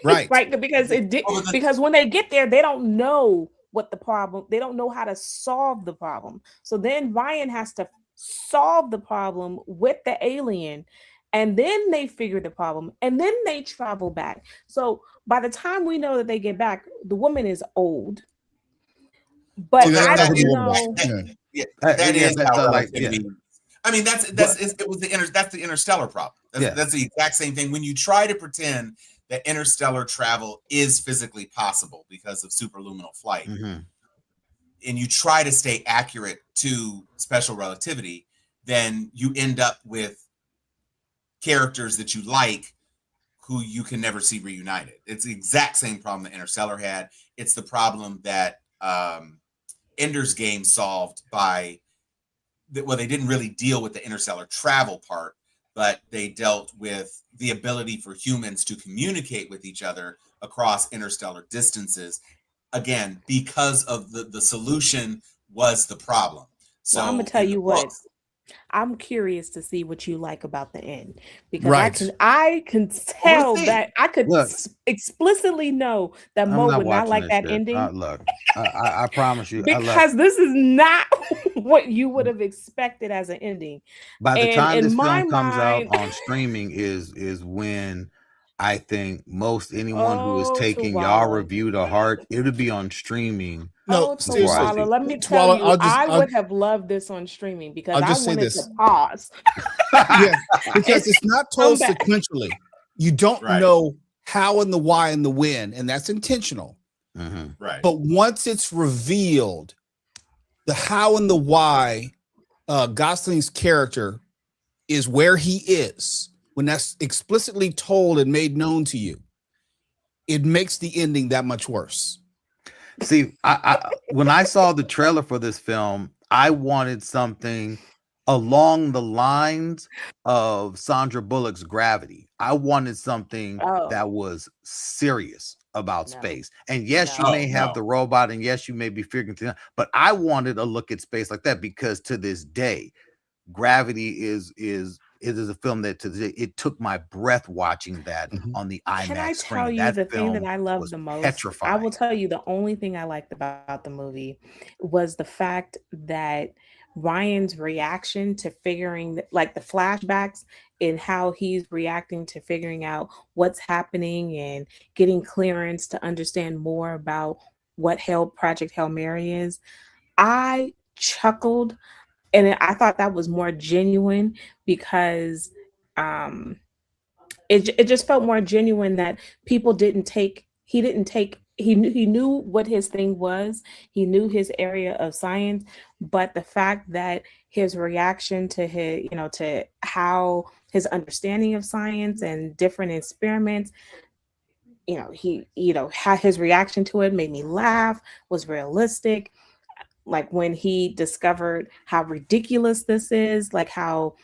S3: Right.
S4: Right, because it did,
S1: Oh, but
S4: because when they get there, they don't know what the problem, they don't know how to solve the problem. So then Ryan has to solve the problem with the alien, and then they figure the problem, and then they travel back. So by the time we know that they get back, the woman is old. But
S3: See, they
S4: I
S3: don't know
S4: don't
S3: who the woman
S4: know.
S3: is.
S1: Yeah,
S2: Yeah,
S1: that is
S2: that's
S1: how
S2: like,
S1: relativity. I mean, that's the interstellar problem.
S2: Yeah.
S1: That's the exact same thing. When you try to pretend that interstellar travel is physically possible because of superluminal flight,
S2: Mhm.
S1: and you try to stay accurate to special relativity, then you end up with characters that you like who you can never see reunited. It's the exact same problem that Interstellar had. It's the problem that Ender's Game solved by, well, they didn't really deal with the interstellar travel part, but they dealt with the ability for humans to communicate with each other across interstellar distances. Again, because of the solution was the problem. So
S4: Well, I'm gonna tell
S1: in the
S4: you what.
S1: books,
S4: I'm curious to see what you like about the end, because
S3: Right.
S4: I can tell
S2: see.
S4: that I could
S2: Look.
S4: explicitly know that
S2: I'm
S4: Mo
S2: not
S4: would not
S2: watching
S4: like
S2: this
S4: that
S2: shit.
S4: ending,
S2: Look, I promise you. Look,
S4: because this is not what you would have expected as an ending.
S2: by the
S4: And
S2: time
S4: in
S2: this
S4: my
S2: film comes out
S4: mind,
S2: on streaming is when I think most anyone who is
S4: oh,
S2: taking y'all
S4: Tawala.
S2: review to heart, it'll be on streaming.
S3: No,
S4: Oh,
S2: before I see
S4: Tawala,
S2: it.
S4: let me tell
S3: Tawala,
S4: you, I would have loved this on streaming, because
S3: I'll
S4: I
S3: just say
S4: wanted
S3: this.
S4: to pause.
S3: Yeah, because it's not told
S4: Come back.
S3: sequentially. You don't
S1: Right.
S3: know how and the why and the when, and that's intentional.
S2: Mhm.
S1: right.
S3: But once it's revealed, the how and the why, Gosling's character is where he is, when that's explicitly told and made known to you, it makes the ending that much worse.
S2: See, I when I saw the trailer for this film, I wanted something along the lines of Sandra Bullock's Gravity. I wanted something
S4: Oh.
S2: that was serious about
S4: No.
S2: space. And yes,
S4: No.
S2: you may have
S1: No.
S2: the robot, and yes, you may be figuring things out, but I wanted a look at space like that, because to this day, Gravity is a film that it took my breath watching that
S3: Mhm.
S2: on the
S4: Can I
S2: IMAX screen.
S4: tell you
S2: That
S4: the thing that
S2: film
S4: I love
S2: was
S4: the most? I
S2: petrifying.
S4: will tell you the only thing I liked about the movie was the fact that Ryan's reaction to figuring, like the flashbacks, and how he's reacting to figuring out what's happening and getting clearance to understand more about what Project Hail Mary is. I chuckled, and I thought that was more genuine, because um it just felt more genuine, that people didn't take he knew what his thing was, he knew his area of science, but the fact that his reaction to his, to how his understanding of science and different experiments, how his reaction to it made me laugh, was realistic. Like when he discovered how ridiculous this is, like how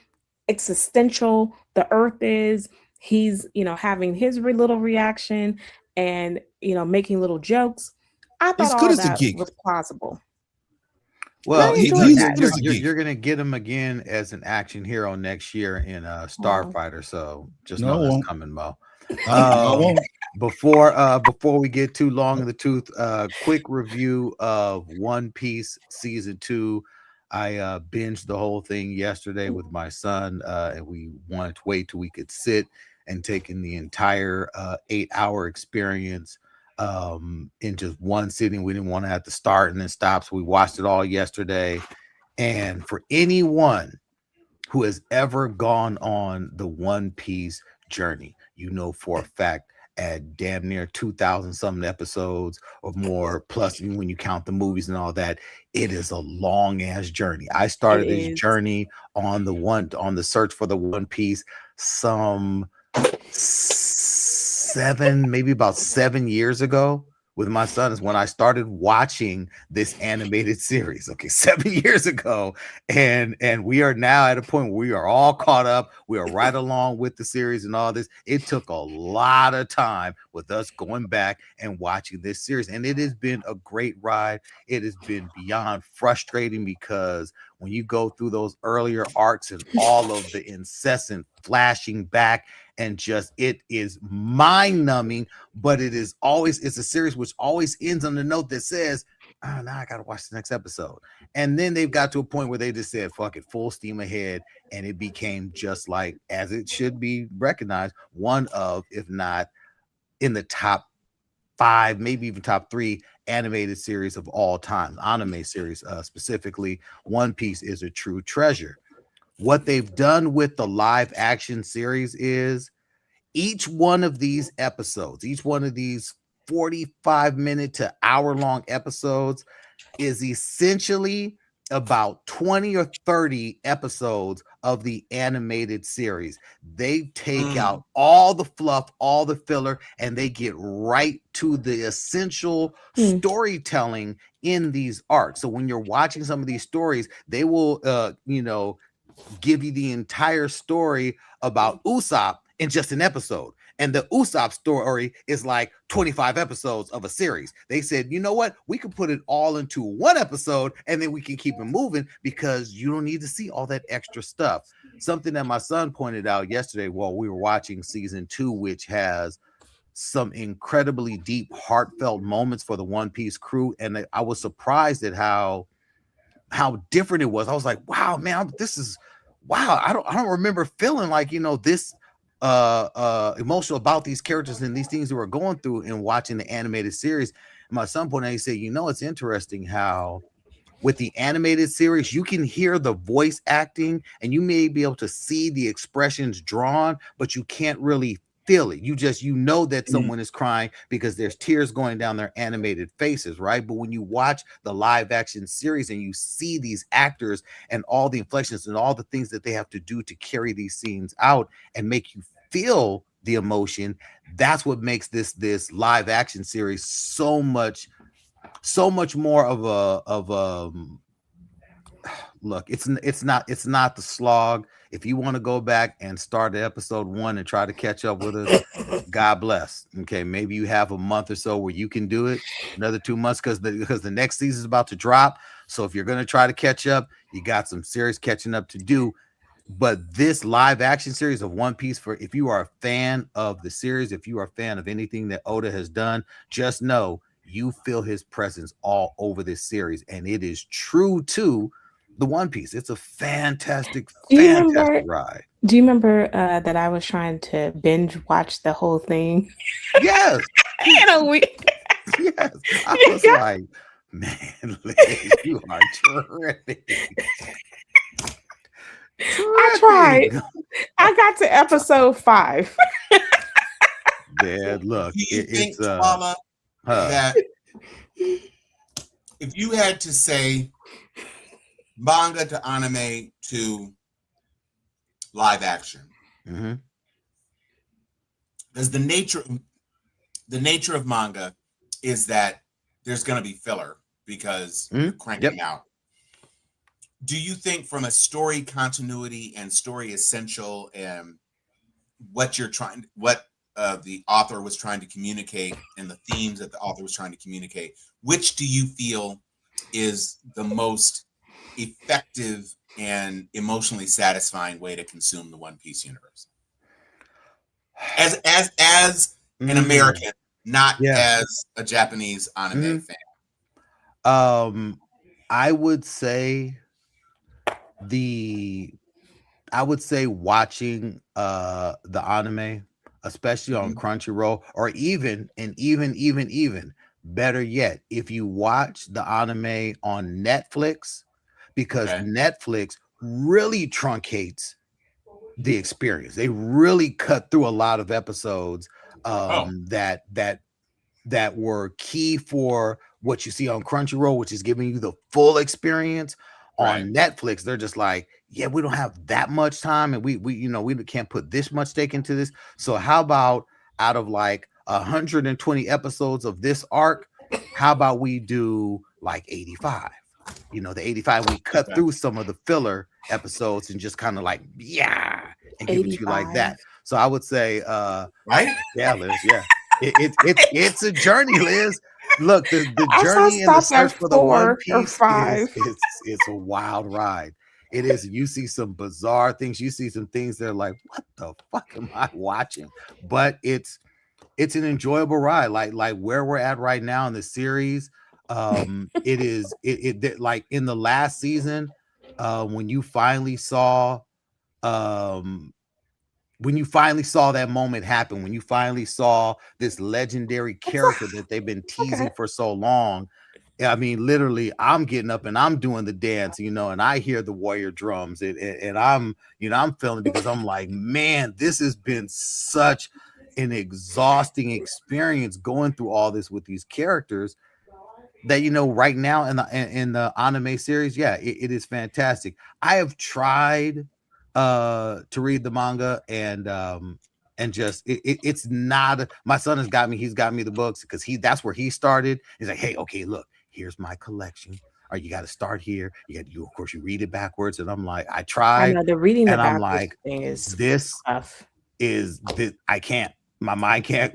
S4: existential the earth is, he's having his little reaction, and making little jokes. I thought
S3: He's
S4: all
S3: good as a
S4: that
S3: geek.
S4: was plausible.
S2: Well,
S4: I enjoyed
S3: he's
S4: that.
S3: good as a geek.
S2: you're gonna get him again as an action hero next year in Starfighter. So just
S3: No,
S2: know
S3: it
S2: that's
S3: won't.
S2: coming, Mo.
S3: I won't.
S2: Before we get too long in the tooth, quick review of One Piece season 2. I binged the whole thing yesterday with my son, and we wanted to wait till we could sit and take in the entire 8-hour experience in just one sitting. We didn't want to have to start and then stop, so we watched it all yesterday. And for anyone who has ever gone on the One Piece journey, you know for a fact, at damn near 2,000 something episodes or more, plus when you count the movies and all that, it is a long ass journey. I started this journey on the search for the One Piece some maybe about 7 years ago, with my son is when I started watching this animated series, okay, 7 years ago. And we are now at a point where we are all caught up. We are right along with the series and all this. It took a lot of time with us going back and watching this series. And it has been a great ride. It has been beyond frustrating because when you go through those earlier arcs and all of the incessant flashing back and just, it is mind-numbing, but it's a series which always ends on the note that says, oh, now I gotta watch the next episode. And then they've got to a point where they just said, fuck it, full steam ahead, and it became just like, as it should be recognized, one of, if not in the top 5, maybe even top 3 animated series of all time, anime series specifically. One Piece is a true treasure. What they've done with the live action series is each one of these episodes, each one of these 45-minute to hour-long episodes is essentially about 20 or 30 episodes of the animated series. They take out all the fluff, all the filler, and they get right to the essential storytelling in these arcs. So when you're watching some of these stories, they will, give you the entire story about Usopp in just an episode. And the Usopp story is like 25 episodes of a series. They said, you know what? We could put it all into one episode and then we can keep it moving because you don't need to see all that extra stuff. Something that my son pointed out yesterday while we were watching season 2, which has some incredibly deep, heartfelt moments for the One Piece crew. And I was surprised at how different it was. I was like, wow, man, I don't remember feeling like, this emotional about these characters and these things that we're going through and watching the animated series. And my son pointed out, he said, it's interesting how with the animated series, you can hear the voice acting and you may be able to see the expressions drawn, but you can't really feel it. You know that someone is crying because there's tears going down their animated faces, right? But when you watch the live action series and you see these actors and all the inflections and all the things that they have to do to carry these scenes out and make you feel the emotion, that's what makes this live action series so much more of a look. It's not the slog. If you want to go back and start at episode 1 and try to catch up with us, God bless. Okay, maybe you have a month or so where you can do it. Another 2 months because the next season is about to drop. So if you're going to try to catch up, you got some serious catching up to do. But this live action series of One Piece, if you are a fan of the series, if you are a fan of anything that Oda has done, just know you feel his presence all over this series, and it is true to the One Piece. It's a fantastic ride.
S4: Do you remember that I was trying to binge watch the whole thing?
S2: Yes.
S4: In a week.
S2: Yes. I was like, man, Liz, you are terrific.
S4: I tried. I got to episode 5.
S2: Dad, look,
S1: it's Mama, that if you had to say manga to anime to live action, because the nature of manga is that there's going to be filler because you're cranking out. Do you think from a story continuity and story essential and what the author was trying to communicate and the themes that the author was trying to communicate, which do you feel is the most effective and emotionally satisfying way to consume the One Piece universe? As an American, not as a Japanese anime fan.
S2: I would say watching the anime, especially on Crunchyroll, or even better yet, if you watch the anime on Netflix, because Netflix really truncates the experience. They really cut through a lot of episodes that were key for what you see on Crunchyroll, which is giving you the full experience. On Netflix, they're just like, yeah, we don't have that much time, and we can't put this much stake into this. So how about out of like 120 episodes of this arc. How about we do like 85? You know, the 85, we cut through some of the filler episodes and just kind of like, and give it to you like that. So I would say,
S1: right?
S2: Yeah, Liz. Yeah, it's a journey, Liz. Look, the journey and the search for the One Piece it's a wild ride. It is. You see some bizarre things. You see some things that are like, what the fuck am I watching? But it's an enjoyable ride. Like where we're at right now in the series. It is like in the last season, when you finally saw that moment happen, when you finally saw this legendary character that they've been teasing for so long. I mean, literally, I'm getting up and I'm doing the dance, you know, and I hear the warrior drums, and I'm feeling, because I'm like, man, this has been such an exhausting experience going through all this with these characters, that, you know, right now in the anime series, it is fantastic. I have tried to read the manga, and just it's not. My son he's got me the books, because that's where he started. He's like, hey, okay, look, here's my collection. All right, you got to start here. Of course, you read it backwards. And I'm like, I tried.
S4: I know the reading,
S2: and
S4: the
S2: I'm
S4: backwards
S2: like,
S4: thing is
S2: this
S4: tough.
S2: I can't. My mind can't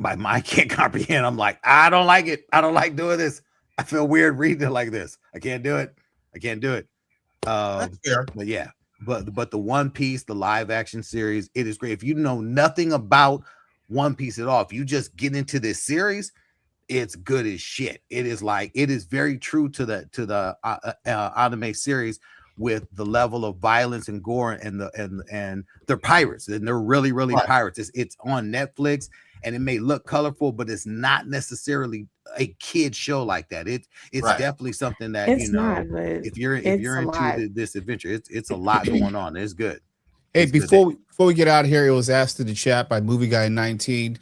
S2: comprehend. I'm like, I don't like it. I don't like doing this. I feel weird reading it like this. I can't do it.
S1: That's fair.
S2: But yeah. But the One Piece, the live action series, it is great. If you know nothing about One Piece at all, if you just get into this series, it's good as shit. It is very true to the anime series, with the level of violence and gore, and they're pirates, and they're really pirates. It's on Netflix, and it may look colorful, but it's not necessarily a kid show like that. It's definitely something that,
S4: it's
S2: you know,
S4: not,
S2: if you're into this adventure, it's a lot going on. It's good.
S3: Hey, before we get out of here, it was asked in the chat by Movie Guy 19.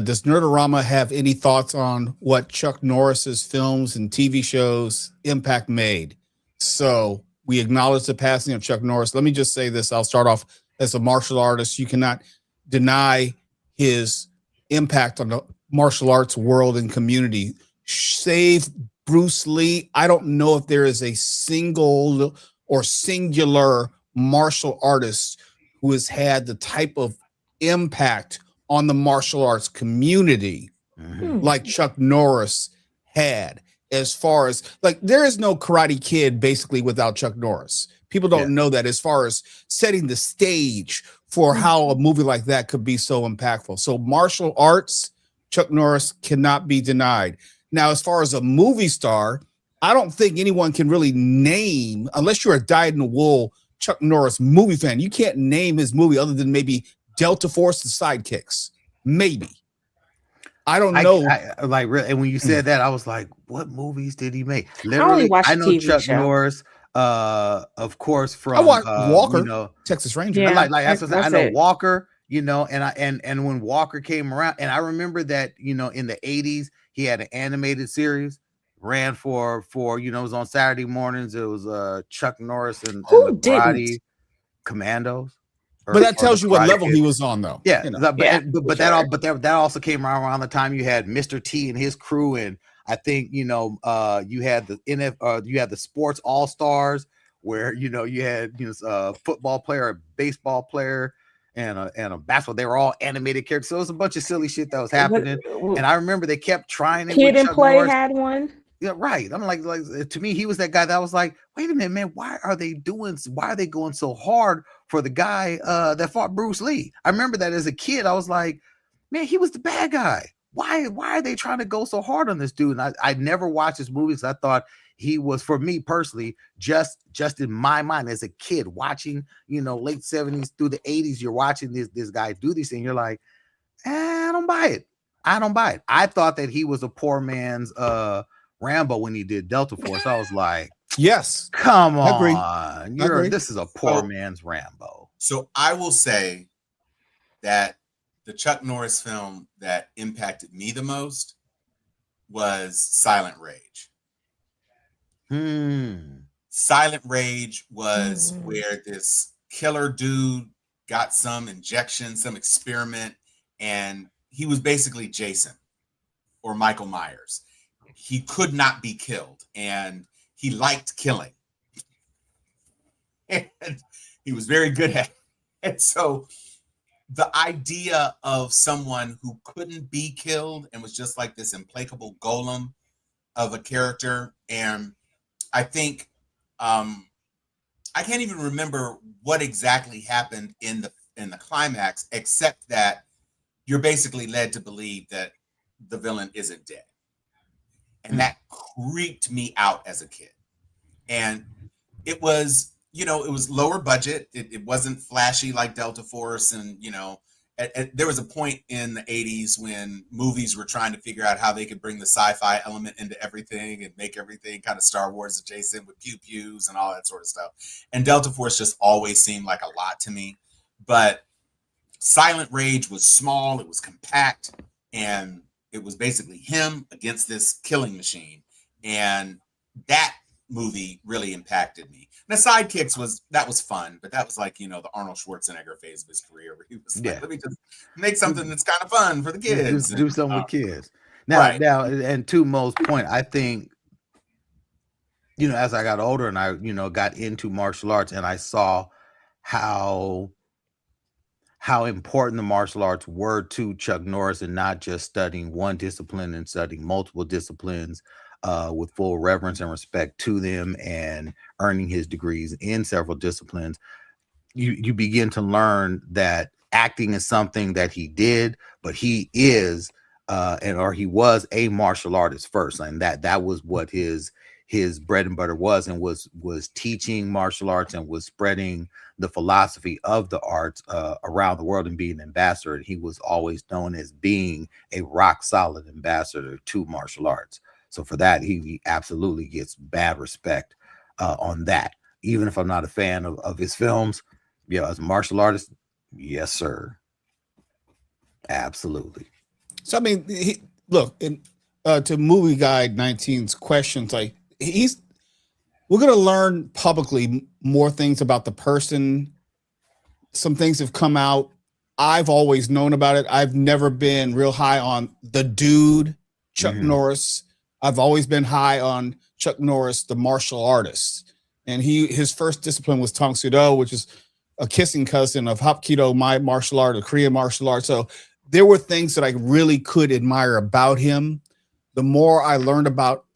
S3: Does Nerd-O-Rama have any thoughts on what Chuck Norris's films and TV shows impact made? So we acknowledge the passing of Chuck Norris. Let me just say this. I'll start off as a martial artist. You cannot deny his impact on the martial arts world and community. Save Bruce Lee, I don't know if there is a single or singular martial artist who has had the type of impact on the martial arts community like Chuck Norris had. As far as, like, there is no Karate Kid basically without Chuck Norris. People don't know that, as far as setting the stage for how a movie like that could be so impactful. So martial arts, Chuck Norris cannot be denied. Now, as far as a movie star, I don't think anyone can really name, unless you're a dyed-in-the-wool Chuck Norris movie fan, you can't name his movie other than maybe Delta Force and Sidekicks. Maybe. I don't know.
S2: Like, really, and when you said that, I was like, what movies did he make?
S4: Literally, I only watched
S2: I know
S4: TV
S2: Chuck
S4: show.
S2: Norris, of course, from
S3: I watched Walker,
S2: you know,
S3: Texas Ranger.
S4: Yeah,
S2: I know Walker, you know, and when Walker came around, and I remember that, you know, in the 80s, he had an animated series, ran for you know, it was on Saturday mornings. It was Chuck Norris and the Karate Commandos.
S3: But that tells you what level he was on, though.
S2: Yeah,
S3: you know.
S2: but that also came around the time you had Mr. T and his crew, and I think, you know, you had the Sports All Stars, where, you know, you had, you know, a football player, a baseball player, and a basketball. They were all animated characters, so it was a bunch of silly shit that was happening. And I remember they kept trying it.
S4: Kid and Play Norris had one.
S2: Yeah, right. I'm like, to me, he was that guy that was like, wait a minute, man, why are they going so hard for the guy that fought Bruce Lee? I remember that as a kid. I was like, man, he was the bad guy. Why are they trying to go so hard on this dude? And I never watched his movies. I thought he was, for me personally, just in my mind as a kid watching, you know, late 70s through the 80s, you're watching this guy do these things. You're like, I don't buy it. I thought that he was a poor man's Rambo when he did Delta Force. I was like,
S3: yes,
S2: come on,
S3: I agree.
S2: This is a poor man's Rambo.
S1: So I will say that the Chuck Norris film that impacted me the most was Silent Rage. Silent Rage was where this killer dude got some injection, some experiment, and he was basically Jason. or Michael Myers. He could not be killed, and he liked killing. And he was very good at it. And so the idea of someone who couldn't be killed and was just like this implacable golem of a character, and I think I can't even remember what exactly happened in the climax, except that you're basically led to believe that the villain isn't dead. And that creeped me out as a kid. And it was, it was lower budget. It wasn't flashy like Delta Force. And, there was a point in the 80s when movies were trying to figure out how they could bring the sci-fi element into everything and make everything kind of Star Wars adjacent with pew-pews and all that sort of stuff. And Delta Force just always seemed like a lot to me. But Silent Rage was small, it was compact, and it was basically him against this killing machine. And that movie really impacted me. And the Sidekicks was fun, but that was like, the Arnold Schwarzenegger phase of his career where he was like, let me just make something that's kind of fun for the kids.
S2: Do something with kids. Now, and to Mo's point, I think, as I got older and I, got into martial arts, and I saw how important the martial arts were to Chuck Norris, and not just studying one discipline and studying multiple disciplines with full reverence and respect to them, and earning his degrees in several disciplines. You begin to learn that acting is something that he did, but he is he was a martial artist first, and that was what his bread and butter was, and was teaching martial arts and was spreading the philosophy of the arts around the world and being an ambassador. And he was always known as being a rock solid ambassador to martial arts. So for that, he absolutely gets bad respect on that. Even if I'm not a fan of his films, as a martial artist, yes, sir. Absolutely.
S3: So, I mean, to Movie Guide 19's questions, like, we're going to learn publicly more things about the person. Some things have come out. I've always known about it. I've never been real high on the dude, Chuck Norris. I've always been high on Chuck Norris, the martial artist. And his first discipline was Tong Soo Do, which is a kissing cousin of Hapkido, my martial art, a Korean martial art. So there were things that I really could admire about him. The more I learned about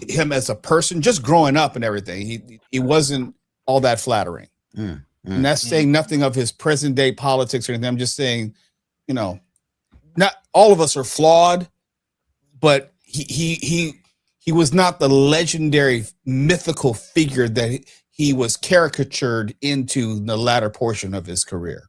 S3: him as a person, just growing up and everything, he wasn't all that flattering. And that's saying nothing of his present day politics or anything. I'm just saying, not all of us are flawed, but he was not the legendary mythical figure that he was caricatured into the latter portion of his career.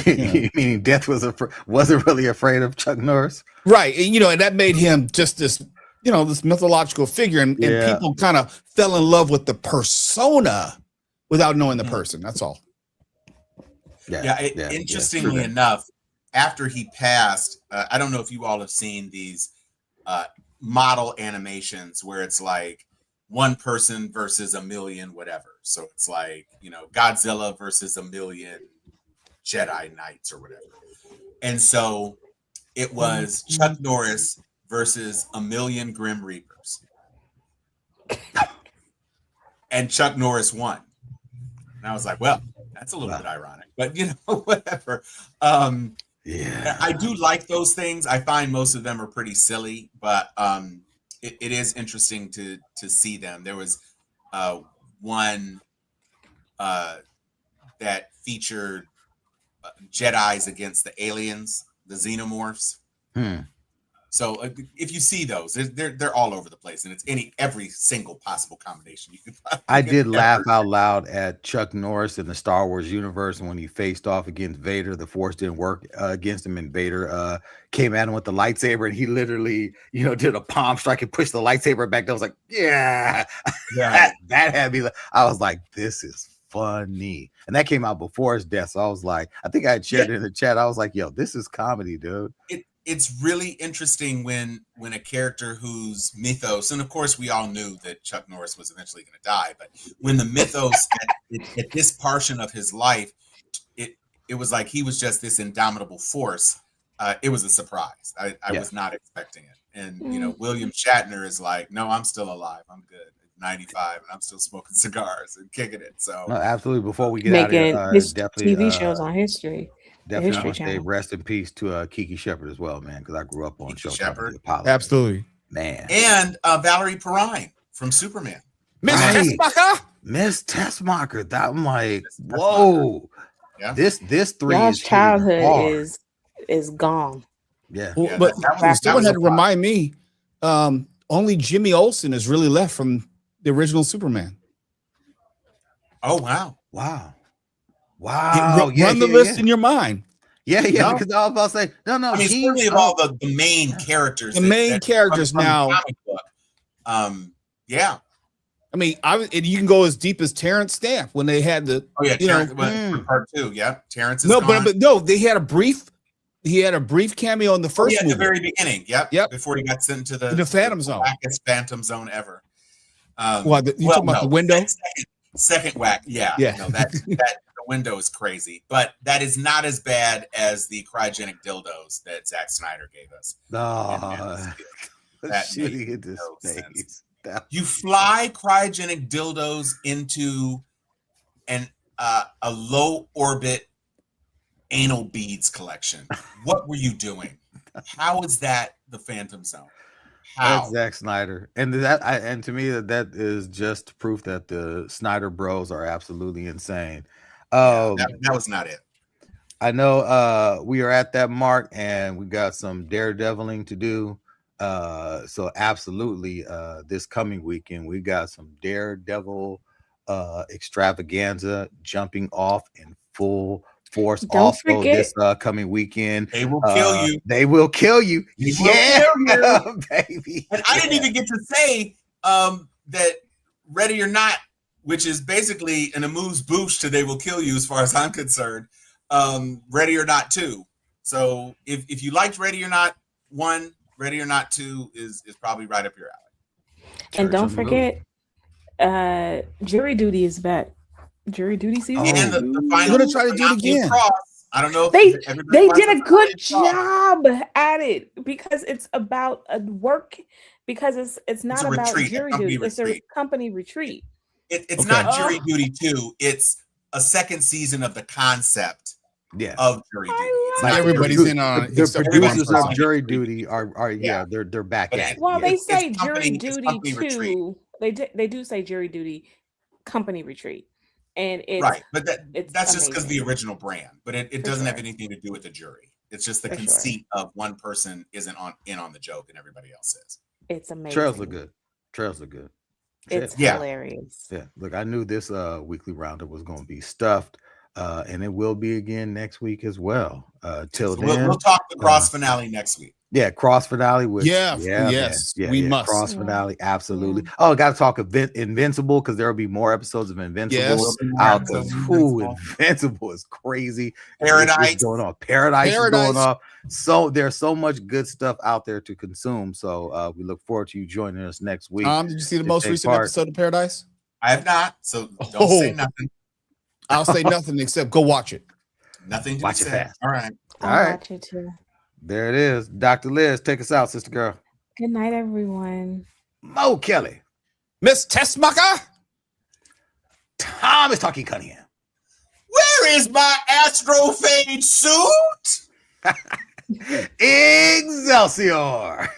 S2: Meaning Death wasn't really afraid of Chuck Norris,
S3: right? And that made him just this this mythological figure, and people kind of fell in love with the persona without knowing the person. That's all.
S1: Interestingly enough, after he passed, I don't know if you all have seen these model animations where it's like one person versus a million whatever. So it's like, Godzilla versus a million Jedi Knights or whatever. And so it was Chuck Norris versus a million Grim Reapers. And Chuck Norris won. And I was like, well, that's a little bit ironic, but whatever. I do like those things. I find most of them are pretty silly, but it is interesting to see them. There was one that featured Jedis against the aliens, the xenomorphs. So if you see those, they're all over the place, and it's every single possible combination you could.
S2: I did laugh out loud at Chuck Norris in the Star Wars universe, and when he faced off against Vader, the Force didn't work against him, and Vader came at him with the lightsaber, and he literally, did a palm strike and pushed the lightsaber back. I was like, that had me. I was like, this is funny, and that came out before his death. So I was like, I think I had shared it in the chat. I was like, yo, this is comedy, dude.
S1: It's really interesting when a character whose mythos, and of course we all knew that Chuck Norris was eventually going to die, but when the mythos at this portion of his life, it was like he was just this indomitable force. it was a surprise. I
S5: Yeah.
S1: was not expecting it. And,
S4: Mm.
S1: you know, William Shatner is like, no, I'm still alive. I'm good. 95 and I'm still smoking cigars and kicking it. So
S5: No, absolutely. Before we get out of
S4: Making
S5: here,
S4: his
S5: definitely
S4: TV shows on History, the
S5: definitely
S4: History
S5: want to say
S4: Channel.
S5: rest in peace to Kiki Shepard as well, man, because I grew up on
S1: Kiki
S5: Showtime
S1: Shepard.
S5: with the Apollo.
S3: Absolutely.
S5: Man.
S1: and Valerie Perrine from Superman.
S3: Miss
S5: Right.
S3: Tessmacher.
S5: Miss Tessmacher. That I'm like,
S1: Miss
S5: whoa.
S1: Yeah.
S5: This three
S4: Y'all's
S5: is hitting
S4: childhood
S5: hard.
S4: is gone.
S5: Yeah.
S3: Well,
S1: Yeah,
S3: but
S1: that was
S3: someone had
S1: a
S3: to
S1: lot.
S3: remind me. Only Jimmy Olsen is really left from the original Superman.
S1: Oh, wow.
S5: Wow. Wow.
S3: Run the list in your mind.
S5: Yeah,
S1: No.
S5: because I was about to say, no,
S1: I mean,
S5: he-
S1: certainly of all the main characters.
S3: The main characters
S1: from the
S3: now.
S1: comic book. Yeah.
S3: I mean, and you can go as deep as Terrence Stamp when they had the.
S1: Oh, yeah.
S3: You know,
S1: Terrence, for part 2. Yeah. Terrence is
S3: no,
S1: gone.
S3: but no, they had a brief. He had a brief cameo in the first
S1: at
S3: movie.
S1: the very beginning. Yep. Before he got sent to the
S3: Phantom Zone.
S1: Blackest Phantom Zone ever.
S3: What, you talking about the window?
S1: Second whack. Yeah.
S3: Yeah.
S1: No, that the window is crazy, but that is not as bad as the cryogenic dildos that Zack Snyder gave us. That
S5: shooting
S1: made
S5: into
S1: no
S5: space.
S1: sense.
S5: That-
S1: You fly cryogenic dildos into a low orbit anal beads collection. What were you doing? How is that the Phantom Zone? How?
S5: That's Zack Snyder, and and to me that is just proof that the Snyder Bros are absolutely insane.
S1: That was not it.
S5: I know we are at that mark, and we got some daredeviling to do. So absolutely, this coming weekend we got some Daredevil extravaganza jumping off in full force.
S4: Don't
S5: also,
S4: forget,
S5: this coming weekend,
S1: They will kill you.
S5: They will kill you.
S1: They will
S5: Yeah,
S1: kill
S5: baby.
S1: And I didn't even get to say that Ready or Not, which is basically an amuse bouche to They Will Kill You, as far as I'm concerned. Ready or Not 2. So if you liked Ready or Not 1, Ready or Not 2 is probably right up your alley.
S4: and
S5: Church
S4: don't
S5: of the
S4: forget, Jury Duty is back. Jury Duty season.
S1: And the final.
S3: They're gonna try to do it
S1: finale of
S3: again.
S1: Cross, I don't know. If
S4: They
S1: everybody watched
S4: did a
S1: the
S4: good
S1: finale of Cross.
S4: job at it because it's about a work because it's not
S1: a
S4: about
S1: retreat, a
S4: jury
S1: company
S4: duty. It's a
S1: retreat.
S4: company retreat.
S1: It's
S3: Okay.
S1: not Jury Duty 2. It's a second season of the concept
S5: Yeah.
S1: of Jury Duty. It's
S3: Not
S1: like
S3: everybody's in on it.
S5: The
S3: except for
S5: producers
S3: one
S5: of
S3: person.
S5: Jury Duty are they're back
S1: But
S5: at it.
S4: Well,
S5: Yeah.
S4: they
S1: It's
S4: say
S1: company-
S4: Jury
S1: it's
S4: Duty
S1: company retreat.
S4: 2. They do say Jury Duty company retreat, and it's
S1: right, but
S4: it's
S1: that's just because the
S4: amazing.
S1: original brand, but it
S4: For
S1: doesn't have
S4: sure.
S1: anything to do with the jury. It's just the
S4: For sure.
S1: conceit of one person isn't in on the joke and everybody else is.
S4: It's amazing.
S5: Trails look good. Trails look good.
S4: It's
S1: Yeah.
S4: hilarious.
S5: Yeah. Look, I knew this weekly roundup was going to be stuffed, and it will be again next week as well. Till
S1: So
S5: then,
S1: we'll talk the cross finale next week.
S5: yeah, cross finale with
S3: Yes, we must.
S5: cross
S4: Yeah.
S5: finale, absolutely.
S4: Yeah.
S5: Oh, got to talk Invincible because there will be more episodes of Invincible
S3: Yes.
S5: out.
S1: Episodes
S5: Because
S1: of Invincible.
S5: Invincible is crazy.
S1: Paradise.
S5: It's going on. Paradise is
S3: Paradise.
S5: going off. So there's so much good stuff out there to consume. So we look forward to you joining us next week.
S3: Did you see the
S5: to
S3: most
S5: take
S3: recent
S5: part.
S3: episode of Paradise?
S1: I have not, so don't
S3: Oh.
S1: say nothing.
S3: I'll say nothing except go watch it.
S1: Nothing to
S5: Watch it
S1: say.
S5: fast.
S1: All right.
S5: All
S4: I'll
S5: right.
S4: watch it too.
S5: There it is. Dr. Liz, take us out, sister girl.
S4: Good night, everyone.
S5: Mo Kelly.
S3: Miss Tessmacher.
S5: Thomas Talkie Cunningham.
S1: Where is my Astrophage suit?
S5: Excelsior.